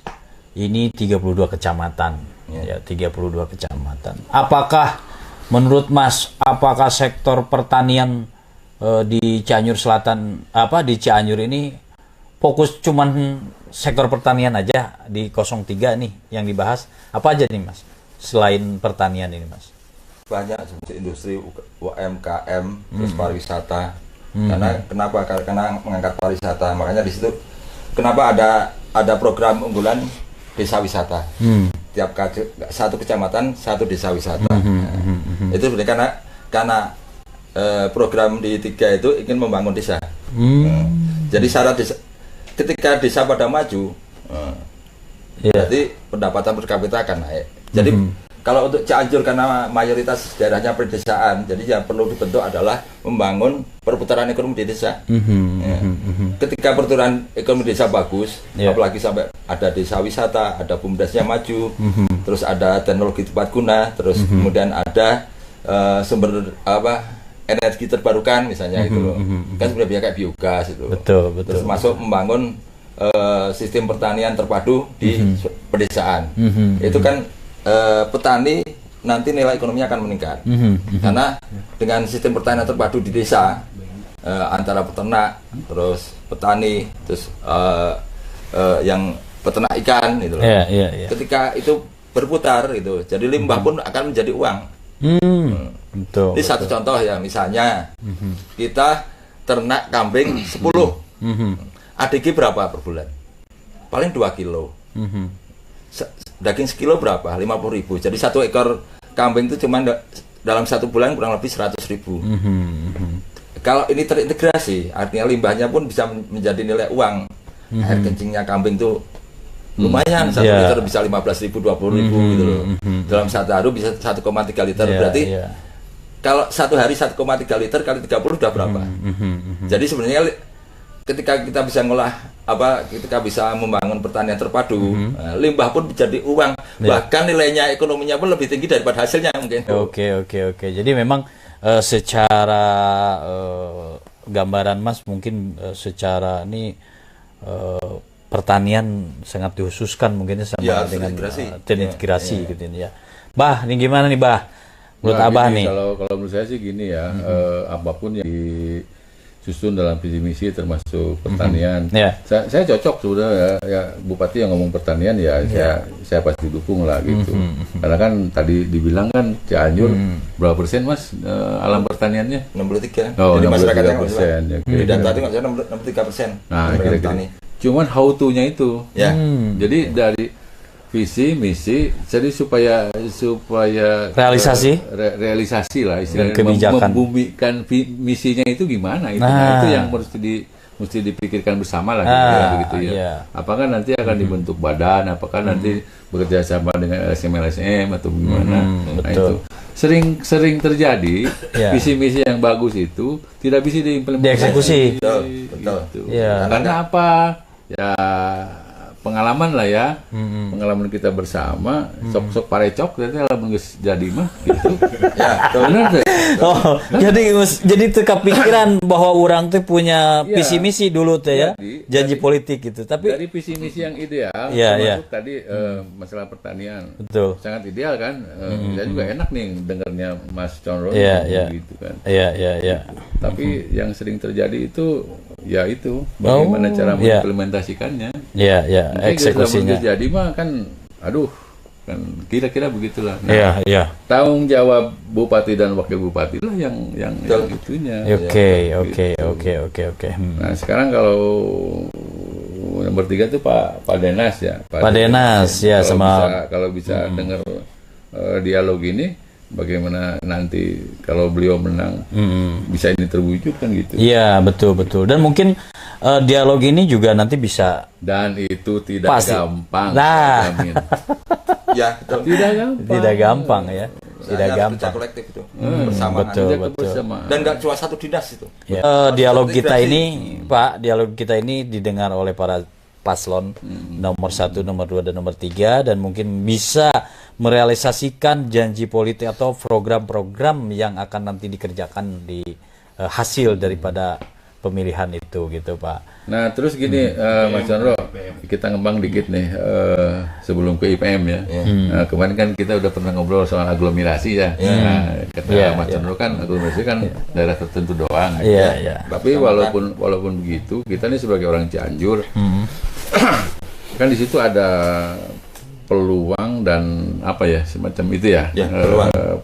Speaker 1: Ini 32 kecamatan. Ya, 32 kecamatan. Apakah menurut Mas, apakah sektor pertanian di Cianjur Selatan, di Cianjur ini fokus cuman sektor pertanian aja di 03 nih yang dibahas? Apa aja nih, Mas? Selain pertanian ini, Mas?
Speaker 6: Banyak seperti industri UMKM, terus pariwisata. Kenapa? Karena mengangkat pariwisata. Makanya di situ kenapa ada program unggulan desa wisata. Tiap satu kecamatan satu desa wisata. Itu sebenarnya karena program di 3 itu ingin membangun desa. Jadi syarat desa, ketika desa pada maju, berarti pendapatan per kapita akan naik. Jadi kalau untuk Cianjur karena mayoritas daerahnya pedesaan, jadi yang perlu dibentuk adalah membangun perputaran ekonomi di desa. Ketika perputaran ekonomi desa bagus, apalagi sampai ada desa wisata, ada bumdesnya maju, terus ada teknologi tepat guna, terus kemudian ada sumber energi terbarukan misalnya gitu loh. Kan sudah biasa kayak biogas itu.
Speaker 1: Betul.
Speaker 6: Terus masuk membangun sistem pertanian terpadu di pedesaan. Itu kan petani nanti nilai ekonominya akan meningkat. Karena dengan sistem pertanian terpadu di desa antara peternak, terus petani, terus yang peternak ikan gitu loh. Ketika itu berputar gitu, jadi limbah pun akan menjadi uang.
Speaker 1: Betul.
Speaker 6: Ini satu contoh ya, misalnya kita ternak kambing 10. ADG berapa per bulan? Paling 2 kilo. Daging sekilo berapa? 50.000. Jadi 1 ekor kambing itu cuma dalam 1 bulan kurang lebih 100.000. Kalau ini terintegrasi, artinya limbahnya pun bisa menjadi nilai uang. Air kencingnya kambing itu lumayan, 1 liter bisa 15.000, 20.000 gitu loh. Dalam 1 hari bisa 1,3 liter. Berarti kalau 1 hari 1,3 liter kali 30 udah berapa? Jadi sebenarnya ketika kita bisa ngolah ketika bisa membangun pertanian terpadu, limbah pun menjadi uang. Bahkan nilainya ekonominya pun lebih tinggi daripada hasilnya mungkin.
Speaker 1: Oke. Jadi memang secara gambaran Mas mungkin secara ini pertanian sangat dikhususkan mungkin sama dengan terintegrasi gitu ya. Bah, ini gimana nih Bah? Menurut Abah nih?
Speaker 2: Kalau menurut saya sih gini ya, apapun yang disusun dalam visi misi termasuk pertanian. Saya cocok sudah ya Bupati yang ngomong pertanian ya saya pasti dukung lah gitu. Karena kan tadi dibilang kan Cianjur berapa persen Mas alam pertaniannya?
Speaker 6: 63.
Speaker 2: Oh,
Speaker 6: jadi masyarakatnya
Speaker 2: 63%.
Speaker 6: Di data itu nggak bisa 63%.
Speaker 2: Nah, kira-kira. Cuman how to-nya itu. Jadi dari visi misi jadi supaya realisasi lah istilahnya, membumikan misinya itu gimana itu. Nah, itu yang mesti dipikirkan bersama lah begitu ya. Apakah nanti akan dibentuk badan, apakah nanti bekerja sama dengan LSM atau gimana. Nah, itu sering terjadi visi misi yang bagus itu tidak bisa diimplementasikan.
Speaker 1: Dieksekusi.
Speaker 6: Betul.
Speaker 2: Karena apa? Ya pengalaman lah ya, pengalaman kita bersama, sok parecok ternyata jadi mah gitu.
Speaker 1: Jadi tuh kepikiran bahwa orang tuh punya visi misi dulu tuh ya, janji politik gitu. Tapi
Speaker 2: dari visi misi yang ideal, termasuk tadi masalah pertanian, sangat ideal kan. Saya juga enak nih dengarnya Mas Conro gitu kan. Tapi yang sering terjadi itu bagaimana cara mengimplementasikannya. Eksekusinya. Jadi mah kan kan kira-kira begitulah. Nah, tanggung jawab bupati dan wakil bupati lah yang itunya.
Speaker 1: Oke.
Speaker 2: Nah, sekarang kalau nomor 3 itu Pak Denas ya.
Speaker 1: Pak Denas ya sama
Speaker 2: kalau bisa dengar dialog ini, bagaimana nanti kalau beliau menang bisa ini terwujud kan gitu.
Speaker 1: Iya, betul. Dan mungkin dialog ini juga nanti bisa,
Speaker 2: dan itu tidak gampang.
Speaker 1: Nah,
Speaker 2: tidak gampang
Speaker 1: ya.
Speaker 6: Tidak gampang. Kolektif itu bersamaan.
Speaker 1: Betul.
Speaker 6: Dan nggak cuma satu dinas itu.
Speaker 1: Dialog kita ini, Pak, didengar oleh para paslon nomor 1, nomor 2, dan nomor 3, dan mungkin bisa merealisasikan janji politik atau program-program yang akan nanti dikerjakan di hasil daripada pemilihan itu gitu Pak.
Speaker 2: Nah terus gini Mas Chandro, kita ngembang dikit nih sebelum ke IPM ya. Nah, kemarin kan kita udah pernah ngobrol soal aglomerasi ya. Kata Mas Chandro kan aglomerasi kan daerah tertentu doang. Tapi walaupun begitu, kita nih sebagai orang Cianjur kan di situ ada peluang dan semacam itu ya.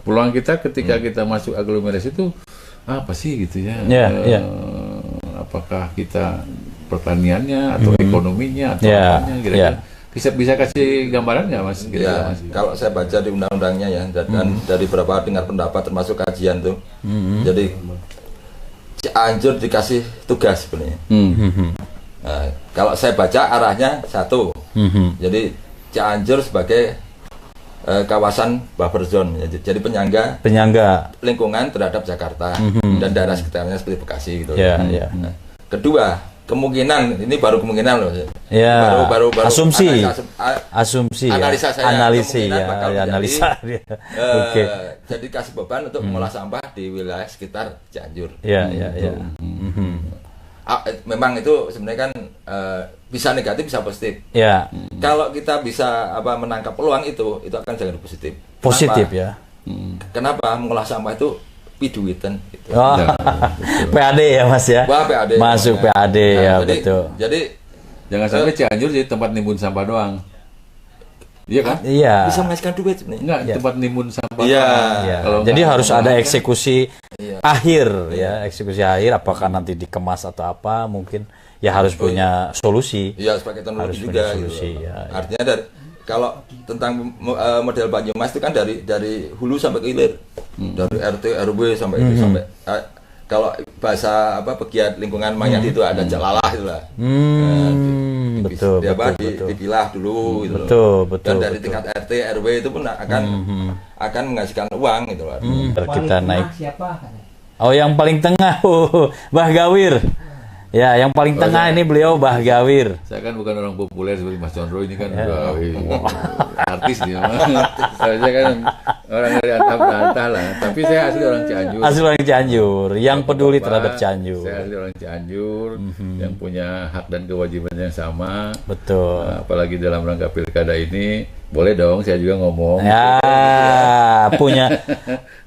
Speaker 2: Peluang kita ketika kita masuk aglomerasi itu apa sih gitu ya? Apakah kita pertaniannya atau ekonominya atau apanya kira-kira? Bisa kasih gambaran nggak Mas?
Speaker 6: Kalau saya baca di undang-undangnya ya, dan dari beberapa dengar pendapat termasuk kajian tuh, jadi Cianjur dikasih tugas sebenarnya. Nah, kalau saya baca arahnya satu, jadi Cianjur sebagai kawasan buffer zone, jadi penyangga lingkungan terhadap Jakarta dan daerah sekitarnya seperti Bekasi gitu. Nah, kedua, kemungkinan ini baru kemungkinan loh.
Speaker 1: Ya.
Speaker 6: Baru
Speaker 1: Asumsi.
Speaker 6: analisa saya
Speaker 1: Analisis
Speaker 6: kemungkinan
Speaker 1: ya.
Speaker 6: bakal menjadi,
Speaker 1: Analisa. Oke.
Speaker 6: Jadi kasih beban untuk mengolah sampah di wilayah sekitar Cianjur.
Speaker 1: Ya.
Speaker 6: Memang itu sebenarnya kan bisa negatif bisa positif.
Speaker 1: Ya.
Speaker 6: Kalau kita bisa menangkap peluang itu akan jadi positif.
Speaker 1: Positif
Speaker 6: Kenapa?
Speaker 1: ya.
Speaker 6: Kenapa mengolah sampah itu piduitan gitu.
Speaker 1: Oh. PAD ya Mas ya.
Speaker 6: Wah, PAD.
Speaker 1: Masuk PAD ya, betul.
Speaker 6: Jadi
Speaker 2: Jangan sampai Cianjur jadi tempat nimbun sampah doang. Iya kan?
Speaker 1: Iya.
Speaker 6: bisa menghasilkan duit sebenarnya.
Speaker 2: Enggak, tempat nimbun sampah.
Speaker 6: Iya.
Speaker 1: Ya.
Speaker 2: Kalau
Speaker 1: Jadi
Speaker 2: nggak
Speaker 1: harus ada
Speaker 2: kan-
Speaker 1: eksekusi akhir ya, eksekusi akhir apakah nanti dikemas atau apa mungkin ya harus punya solusi.
Speaker 6: Iya, sebagai teknologi
Speaker 1: Harus
Speaker 6: juga
Speaker 1: punya
Speaker 6: gitu.
Speaker 1: solusi, ya.
Speaker 6: Artinya kalau tentang model Banyumas itu kan dari hulu sampai ke hilir. Dari RT RW sampai itu sampai kalau bahasa pegiat lingkungan Mayat itu ada jalalah itulah.
Speaker 1: Betul,
Speaker 6: Dipilah dulu gitu loh.
Speaker 1: Betul.
Speaker 6: Dan dari tingkat RT RW itu pun akan menghasilkan uang gitu loh.
Speaker 1: Kita naik.
Speaker 5: Siapa?
Speaker 1: Oh, yang paling tengah, Bah Gawir. Ya, yang paling tengah ini beliau Bah Gawir.
Speaker 2: Saya kan bukan orang populer seperti Mas Condro ini kan udah artis dia. Saya kan orang dari antah lah, tapi saya asli orang Cianjur.
Speaker 1: Asli orang Cianjur, yang peduli terhadap Cianjur.
Speaker 2: Saya asli orang Cianjur yang punya hak dan kewajiban yang sama.
Speaker 1: Betul.
Speaker 2: Nah, apalagi dalam rangka pilkada ini, boleh dong saya juga ngomong.
Speaker 1: Ya,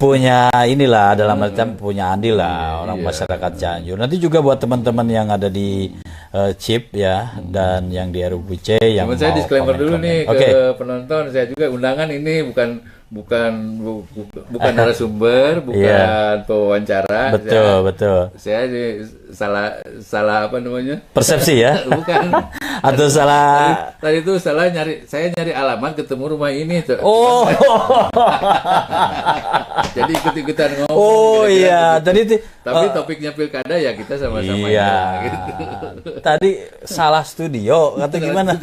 Speaker 1: punya inilah dalam macam punya andil lah orang masyarakat Cianjur. Nanti juga buat teman-teman yang ada di CIP ya dan yang di RUPC yang
Speaker 2: Saya
Speaker 1: mau
Speaker 2: disclaimer dulu nih
Speaker 1: Oke.
Speaker 2: ke penonton, saya juga undangan ini bukan narasumber, bukan pewawancara.
Speaker 1: Betul.
Speaker 2: Saya salah apa namanya?
Speaker 1: Persepsi ya?
Speaker 2: Bukan.
Speaker 1: Atau salah?
Speaker 2: Tadi itu saya nyari alamat ketemu rumah ini tuh.
Speaker 1: Oh.
Speaker 2: Jadi ikut-ikutan ngomong.
Speaker 1: Oh
Speaker 2: kira-kira
Speaker 1: iya,
Speaker 2: begitu.
Speaker 1: tadi
Speaker 2: Tapi topiknya pilkada ya kita sama-sama.
Speaker 1: Iya.
Speaker 2: Gitu.
Speaker 1: Tadi salah studio atau gimana?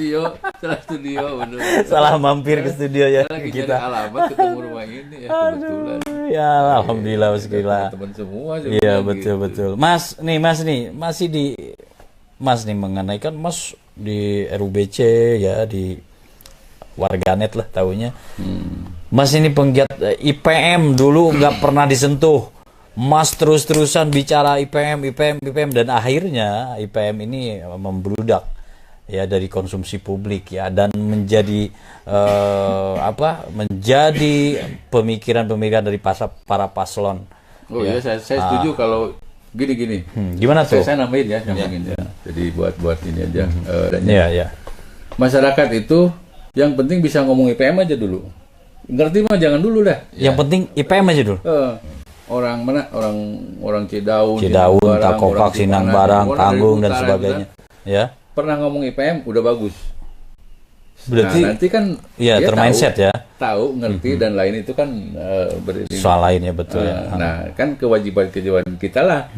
Speaker 2: Salah studio bener.
Speaker 1: Salah mampir ke studio ya
Speaker 2: Saya lagi
Speaker 1: kita.
Speaker 2: nyari alamat ketemu rumah ini ya kebetulan.
Speaker 1: Ya, alhamdulillah wasyukurillah.
Speaker 2: Teman semua. saya
Speaker 1: Iya,
Speaker 2: bilang gitu.
Speaker 1: betul. Mas nih mengenai kan Mas di RUBC ya, di warganet lah tahunya. Mas ini penggiat IPM dulu nggak pernah disentuh. Mas terus-terusan bicara IPM dan akhirnya IPM ini membludak ya dari konsumsi publik ya dan menjadi menjadi pemikiran dari para paslon.
Speaker 2: Oh iya, saya setuju kalau gini.
Speaker 1: Gimana tuh?
Speaker 2: Saya nambahin ya. Jadi buat ini aja.
Speaker 1: Iya.
Speaker 2: Masyarakat itu yang penting bisa ngomong IPM aja dulu. Ngerti mah jangan dulu dah.
Speaker 1: Yang penting IPM aja dulu.
Speaker 2: Orang mana? Orang Cidaun,
Speaker 1: Takokak, Sinang Barang, Tanggung dan sebagainya. Ya.
Speaker 2: Pernah ngomong IPM udah bagus.
Speaker 1: Berarti
Speaker 2: nanti kan
Speaker 1: iya
Speaker 2: dia
Speaker 1: termindset ya.
Speaker 2: Tahu, ngerti dan lain itu kan
Speaker 1: Soal lainnya betul ya.
Speaker 2: Nah, kan kewajiban kita lah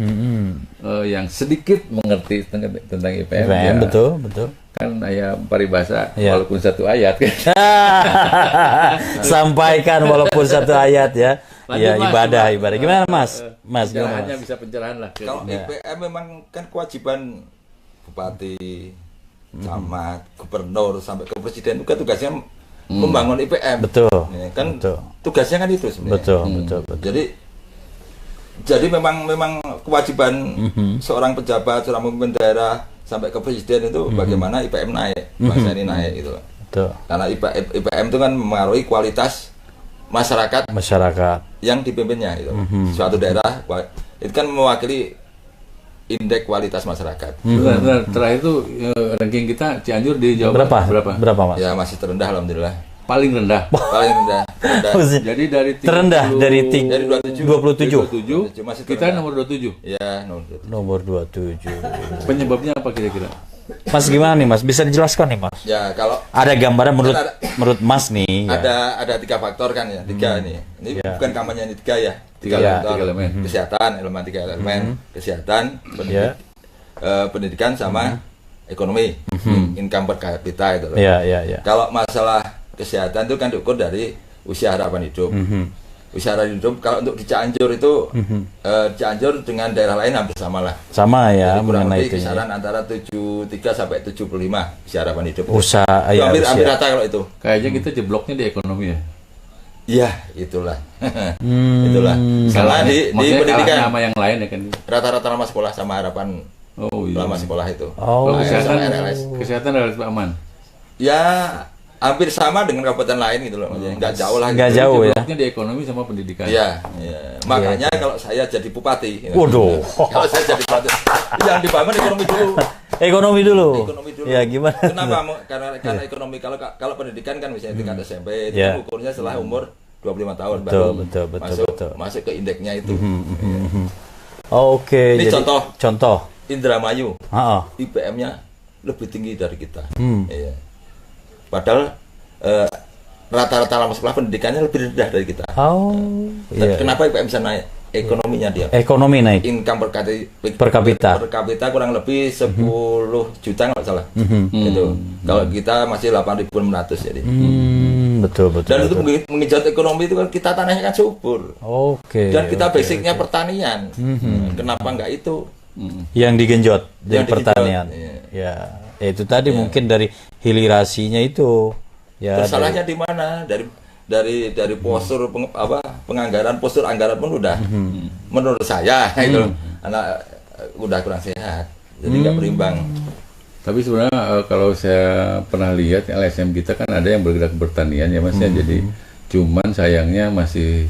Speaker 2: yang sedikit mengerti tentang IPM.
Speaker 1: IPM
Speaker 2: ya.
Speaker 1: betul.
Speaker 2: Kan ayat paribasa
Speaker 1: Ya.
Speaker 2: walaupun satu ayat kan.
Speaker 1: Sampaikan walaupun satu ayat ya.
Speaker 2: Lanjut,
Speaker 1: Ya,
Speaker 2: Mas.
Speaker 1: ibadah. Gimana Mas? Mas gimana?
Speaker 2: Pencerahannya bisa pencerahan lah.
Speaker 6: Kalau IPM memang kan kewajiban bupati, camat, gubernur sampai ke presiden juga tugasnya membangun IPM.
Speaker 1: Betul.
Speaker 6: Ya, kan
Speaker 1: Betul.
Speaker 6: tugasnya kan itu sebenarnya.
Speaker 1: Betul.
Speaker 6: Jadi memang kewajiban seorang pejabat, seorang pemimpin daerah sampai ke presiden itu bagaimana IPM naik, bangsa ini naik gitu loh.
Speaker 1: Betul.
Speaker 6: Karena IPM itu kan mempengaruhi kualitas masyarakat yang dipimpinnya gitu. Suatu daerah itu kan mewakili indeks kualitas masyarakat.
Speaker 2: Terakhir itu ranking kita Cianjur di Jawa
Speaker 1: Berapa Mas?
Speaker 6: Ya masih terendah alhamdulillah.
Speaker 2: Paling rendah.
Speaker 6: Paling rendah.
Speaker 2: Jadi dari
Speaker 1: terendah dari
Speaker 6: 27.
Speaker 1: 27.
Speaker 6: Masih
Speaker 2: Kita
Speaker 6: terendah.
Speaker 2: nomor 27.
Speaker 6: Ya, nomor 27.
Speaker 1: Nomor 27.
Speaker 2: Penyebabnya apa kira-kira?
Speaker 1: Mas gimana nih Mas? Bisa dijelaskan nih Mas?
Speaker 6: Ya, kalau
Speaker 1: Ada gambaran menurut Mas nih. Ya.
Speaker 6: ada 3 faktor kan ya, 3 ini. Ini
Speaker 1: Ya.
Speaker 6: bukan kampanye ini 3 ya. 3
Speaker 2: Tiga
Speaker 6: faktor.
Speaker 2: elemen.
Speaker 6: Kesehatan, elemen 3 elemen. Kesehatan,
Speaker 1: Ya.
Speaker 6: pendidikan sama ekonomi. Income per kapita itu loh.
Speaker 1: Ya.
Speaker 6: Kalau masalah kesehatan itu kan diukur dari usia harapan hidup. wisata hidup. Kalau untuk di Cianjur itu Cianjur dengan daerah lain hampir sama lah.
Speaker 1: Sama ya,
Speaker 6: Jadi kurang
Speaker 1: mengenai
Speaker 6: lebih
Speaker 1: itu.
Speaker 6: kisaran antara 73 sampai 75 isi harapan hidup.
Speaker 1: Usaha
Speaker 6: Itu
Speaker 1: ya,
Speaker 6: hampir
Speaker 1: usia.
Speaker 6: rata kalau itu.
Speaker 2: Kayaknya kita jebloknya di ekonomi ya.
Speaker 6: Iya, itulah. Itulah. Salah di
Speaker 2: Maksudnya kalah
Speaker 6: pendidikan.
Speaker 2: sama yang lain ya kan.
Speaker 6: Rata-rata lama sekolah sama harapan
Speaker 2: Oh iya.
Speaker 6: lama sekolah itu.
Speaker 1: Oh,
Speaker 2: Kalau kesehatan,
Speaker 6: sama RLS.
Speaker 2: kesehatan relatif aman.
Speaker 6: Ya hampir sama dengan kabupaten lain gitu loh, maksudnya nggak jauh lah.
Speaker 1: Nggak
Speaker 6: gitu.
Speaker 1: jauh ya.
Speaker 2: Jebloknya di ekonomi sama pendidikan.
Speaker 6: Iya, iya. Makanya kalau saya jadi bupati, gitu.
Speaker 1: Waduh.
Speaker 6: Kalau saya jadi bupati, yang dibangun ekonomi dulu.
Speaker 1: Ekonomi dulu.
Speaker 6: Ekonomi dulu.
Speaker 1: Ya gimana?
Speaker 6: Kenapa? Karena ekonomi kalau pendidikan kan misalnya tingkat SMP itu
Speaker 1: Ya.
Speaker 6: kan ukurnya setelah umur 25 tahun
Speaker 1: Betul,
Speaker 6: baru
Speaker 1: betul, betul.
Speaker 6: masuk ke indeksnya itu.
Speaker 1: Oke.
Speaker 6: Ini
Speaker 1: jadi-
Speaker 6: contoh.
Speaker 1: Contoh.
Speaker 6: Indramayu,
Speaker 1: Heeh.
Speaker 6: IPM-nya lebih tinggi dari kita.
Speaker 1: Hmm.
Speaker 6: Iya. Padahal rata-rata lama sekolah pendidikannya lebih rendah dari kita.
Speaker 1: Oh,
Speaker 6: Dan
Speaker 1: iya.
Speaker 6: kenapa IPM bisa naik? Ekonominya dia.
Speaker 1: Ekonomi naik.
Speaker 6: Income
Speaker 1: Per kapita.
Speaker 6: per kapita kurang lebih 10 juta nggak salah. Itu. Kalau kita masih 8.600 jadi.
Speaker 1: Betul, betul.
Speaker 6: Dan itu
Speaker 1: betul.
Speaker 6: menggenjot ekonomi itu kan kita tanahnya kan subur.
Speaker 1: Oke.
Speaker 6: Dan kita
Speaker 1: oke,
Speaker 6: basicnya
Speaker 1: oke.
Speaker 6: pertanian. Kenapa nggak itu?
Speaker 1: Yang digenjot dari
Speaker 6: Yang digenjot,
Speaker 1: pertanian.
Speaker 6: iya.
Speaker 1: Ya, itu tadi mungkin dari hilisasinya itu. Ya.
Speaker 6: Terus salahnya di mana? Dari postur penganggaran, postur anggaran pun udah menurut saya itu anak udah kurang sehat. Jadi nggak berimbang.
Speaker 2: Tapi sebenarnya kalau saya pernah lihat LSM kita kan ada yang bergerak pertanian ya Mas ya. Jadi cuman sayangnya masih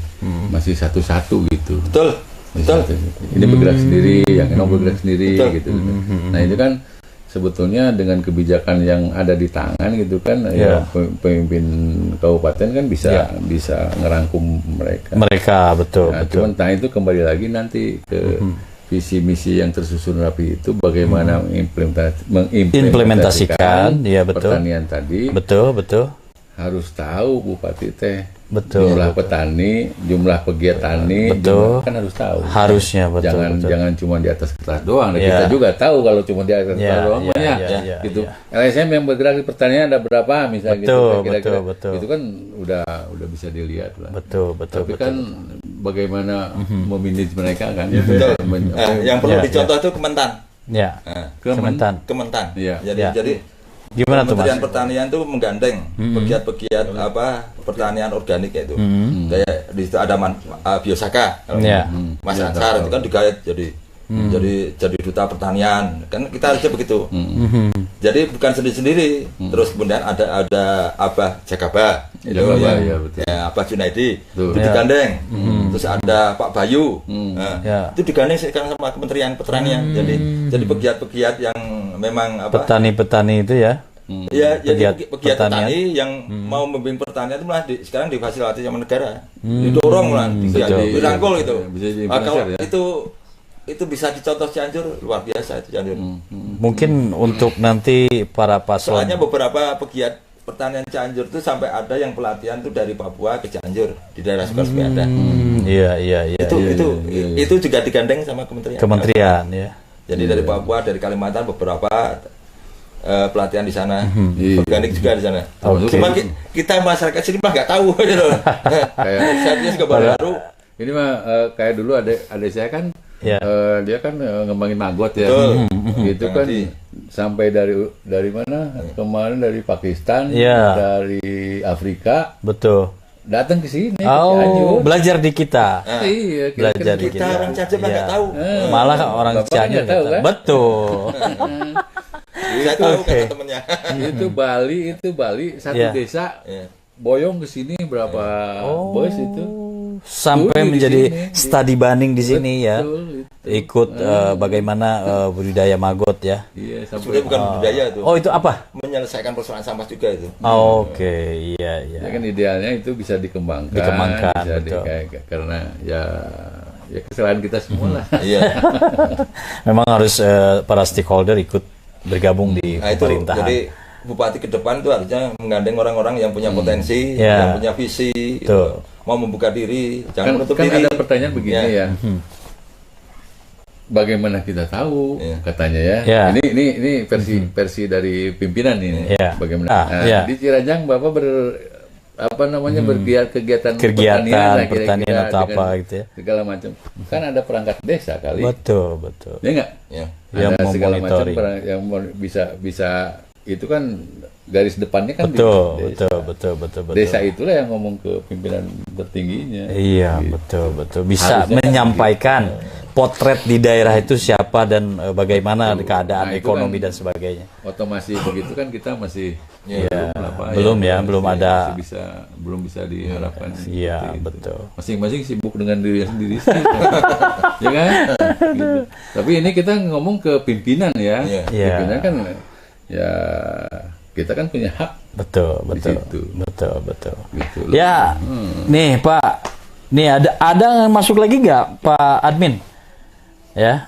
Speaker 2: satu-satu gitu.
Speaker 6: Betul. Betul.
Speaker 2: Ini bergerak sendiri, yang ini bergerak sendiri
Speaker 6: Betul.
Speaker 2: gitu. Nah itu kan sebetulnya dengan kebijakan yang ada di tangan gitu kan, ya pemimpin kabupaten kan bisa ngerangkum mereka.
Speaker 1: Mereka betul,
Speaker 2: Nah,
Speaker 1: betul.
Speaker 2: cuman nah itu kembali lagi nanti ke visi misi yang tersusun rapi itu bagaimana
Speaker 1: Implementasikan, ya betul.
Speaker 2: pertanian tadi.
Speaker 1: Betul, betul.
Speaker 2: Harus tahu Bupati teh
Speaker 1: Betul,
Speaker 2: jumlah petani, jumlah pegiat tani,
Speaker 1: Betul.
Speaker 2: kan harus tahu.
Speaker 1: Harusnya betul.
Speaker 2: jangan
Speaker 1: betul.
Speaker 2: jangan cuma di atas kertas doang. Nah,
Speaker 1: Ya.
Speaker 2: kita juga tahu kalau cuma di atas
Speaker 1: Ya,
Speaker 2: kertas doang
Speaker 1: ya,
Speaker 2: banyak
Speaker 1: ya,
Speaker 2: gitu.
Speaker 1: ya.
Speaker 2: LSM yang bergerak di pertanian ada berapa misalnya
Speaker 1: Betul,
Speaker 2: gitu. Kira-kira
Speaker 1: betul.
Speaker 2: itu kan udah bisa dilihat lah.
Speaker 1: Betul, betul,
Speaker 2: Tapi
Speaker 1: betul.
Speaker 2: kan bagaimana memanage mereka kan?
Speaker 6: Betul. Yang perlu
Speaker 1: Ya,
Speaker 6: dicontoh itu Kementan.
Speaker 1: Ya.
Speaker 2: Kementan.
Speaker 1: Kementan.
Speaker 2: Iya.
Speaker 6: Jadi
Speaker 1: Gimana tuh, Mas?
Speaker 6: Kementerian Pertanian itu menggandeng pegiat-pegiat pertanian organik itu. Kayak di situ ada Biosaka.
Speaker 1: Ya.
Speaker 6: Mas Ansar itu kan digait jadi duta pertanian. Kan kita harusnya begitu. Jadi bukan sendiri-sendiri. Terus kemudian ada Abah Jakaba.
Speaker 2: Jakaba, ya, betul.
Speaker 6: Ya, Abah Junaidi.
Speaker 2: Betul.
Speaker 6: Itu digandeng. Terus ada Pak Bayu. Nah,
Speaker 1: Ya.
Speaker 6: itu digandeng sekarang sama Kementerian Pertanian. Jadi pegiat-pegiat yang memang
Speaker 1: Petani-petani itu ya.
Speaker 6: Ya, jadi
Speaker 1: Pegiat
Speaker 6: pegiat
Speaker 1: pertanian.
Speaker 6: petani yang mau membimbing pertanian itu malah sekarang difasilitasi sama negara, didorong lah, dirangkul gitu.
Speaker 2: bisa jadi
Speaker 6: Kalau
Speaker 2: influencer ya.
Speaker 6: itu bisa dicontoh Cianjur luar biasa itu Cianjur.
Speaker 1: Mungkin untuk nanti para paslon.
Speaker 6: Soalnya beberapa pegiat pertanian Cianjur itu sampai ada yang pelatihan tuh dari Papua ke Cianjur di daerah Sukasemi ada.
Speaker 1: Iya, iya, iya.
Speaker 6: Itu juga digandeng sama kementerian.
Speaker 1: Kementerian ya.
Speaker 6: Jadi dari Papua, dari Kalimantan beberapa pelatihan di sana,
Speaker 2: Iya.
Speaker 6: organik juga di sana.
Speaker 1: Oke.
Speaker 6: Cuma kita masyarakat sini mah nggak tahu gitu loh. Saya juga baru.
Speaker 2: Ini mah kayak dulu ada saya kan
Speaker 1: Ya.
Speaker 2: dia kan ngembangin maggot ya.
Speaker 6: Betul.
Speaker 2: Itu kan sampai dari mana? Kemarin dari Pakistan,
Speaker 1: Ya.
Speaker 2: dari Afrika
Speaker 1: Betul.
Speaker 2: datang ke sini ke Cianjur.
Speaker 1: Oh, belajar di kita.
Speaker 2: Iya,
Speaker 1: Belajar di
Speaker 6: Kita orang Cianjur mah nggak
Speaker 1: Iya.
Speaker 6: tahu.
Speaker 1: Malah orang
Speaker 2: Bapaknya
Speaker 1: Cianjur
Speaker 2: tahu,
Speaker 1: nggak
Speaker 2: kan?
Speaker 1: Betul.
Speaker 6: Saya tahu
Speaker 1: Oke.
Speaker 6: kata temennya.
Speaker 2: itu Bali satu
Speaker 1: Ya.
Speaker 2: desa
Speaker 6: Iya.
Speaker 2: boyong ke sini berapa bus itu.
Speaker 1: Sampai
Speaker 2: Studi di
Speaker 1: menjadi
Speaker 2: sini.
Speaker 1: studi banding di sini ya.
Speaker 2: Betul, itu.
Speaker 1: Ikut bagaimana budidaya maggot ya.
Speaker 2: Iya, sampai
Speaker 6: Sebenarnya bukan budaya itu.
Speaker 1: Oh, itu apa?
Speaker 6: Menyelesaikan persoalan sampah juga itu.
Speaker 1: Oke, iya, iya.
Speaker 2: ya kan idealnya itu bisa dikembangkan,
Speaker 1: Dikembangkan,
Speaker 2: bisa
Speaker 1: betul.
Speaker 2: karena ya kesalahan kita semua lah.
Speaker 6: Iya.
Speaker 1: Memang harus para stakeholder ikut bergabung di
Speaker 6: Nah itu
Speaker 1: pemerintahan.
Speaker 6: jadi bupati ke depan itu harusnya menggandeng orang-orang yang punya potensi,
Speaker 1: Ya.
Speaker 6: yang punya visi,
Speaker 1: Betul.
Speaker 6: gitu. Mau membuka diri, jangan menutup
Speaker 2: kan
Speaker 6: diri.
Speaker 2: ada pertanyaan begini ya. Bagaimana kita tahu
Speaker 6: Iya.
Speaker 2: katanya ya.
Speaker 1: Ya.
Speaker 2: Ini versi dari pimpinan ini.
Speaker 1: Ya.
Speaker 2: Bagaimana?
Speaker 1: Ah,
Speaker 2: Nah,
Speaker 1: ya.
Speaker 2: di Cirajang Bapak apa namanya bergiat kegiatan
Speaker 1: Kegiatan
Speaker 2: lah, kira-kira,
Speaker 1: pertanian atau
Speaker 2: dengan
Speaker 1: apa gitu ya.
Speaker 2: segala macam. Kan ada perangkat desa kali.
Speaker 1: Betul, betul.
Speaker 2: Ya enggak?
Speaker 6: Ya.
Speaker 1: Yang
Speaker 2: Ada segala macam
Speaker 1: memonitoring.
Speaker 2: yang bisa itu kan garis depannya kan
Speaker 1: Betul,
Speaker 2: di desa.
Speaker 1: betul.
Speaker 2: Desa itulah yang ngomong ke pimpinan tertingginya.
Speaker 1: Iya,
Speaker 2: Gitu.
Speaker 1: betul. Bisa
Speaker 2: Harusnya kan
Speaker 1: menyampaikan potret di daerah itu siapa dan bagaimana keadaan
Speaker 2: Nah, itu
Speaker 1: ekonomi
Speaker 2: kan
Speaker 1: dan sebagainya.
Speaker 2: Otomasi begitu kan kita masih
Speaker 1: belum
Speaker 2: belum bisa diharapkan.
Speaker 1: Iya,
Speaker 2: seperti itu.
Speaker 1: betul.
Speaker 2: Masing-masing sibuk dengan diri sendiri. Ya kan? Gitu. Tapi ini kita ngomong ke pimpinan ya.
Speaker 6: Iya.
Speaker 2: Pimpinan kan ya kita kan punya hak.
Speaker 1: Betul.
Speaker 2: situ.
Speaker 1: Betul.
Speaker 2: Gitu loh.
Speaker 1: Ya, nih Pak, nih ada yang masuk lagi nggak Pak Admin? Ya,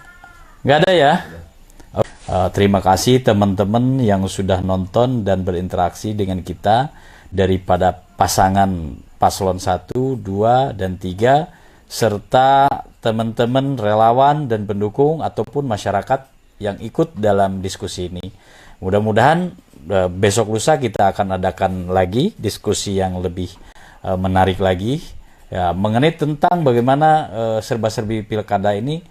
Speaker 1: nggak ada ya? Terima kasih teman-teman yang sudah nonton dan berinteraksi dengan kita daripada pasangan paslon 1, 2, dan 3 serta teman-teman relawan dan pendukung ataupun masyarakat yang ikut dalam diskusi ini. Mudah-mudahan besok lusa kita akan adakan lagi diskusi yang lebih menarik lagi ya, mengenai tentang bagaimana serba-serbi pilkada ini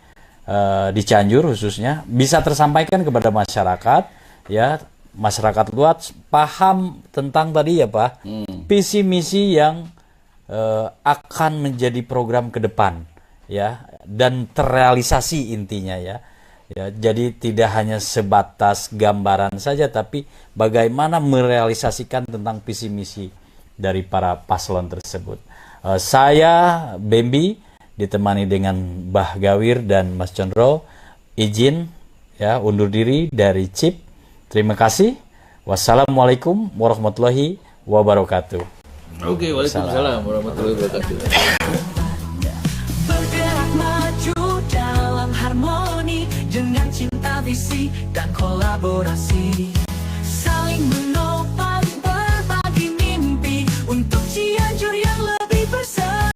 Speaker 1: di Cianjur khususnya bisa tersampaikan kepada masyarakat ya, masyarakat luas paham tentang tadi ya Pak visi misi yang akan menjadi program ke depan ya, dan terrealisasi intinya ya. Ya, jadi tidak hanya sebatas gambaran saja, tapi bagaimana merealisasikan tentang visi misi dari para paslon tersebut. Saya Bembi ditemani dengan Mbah Gawir dan Mas Condro, izin ya undur diri dari CIP. Terima kasih. Wassalamualaikum warahmatullahi wabarakatuh.
Speaker 2: Oke, waalaikumsalam warahmatullahi wabarakatuh.
Speaker 7: Bergerak maju dalam harmoni dengan cinta, visi, dan kolaborasi.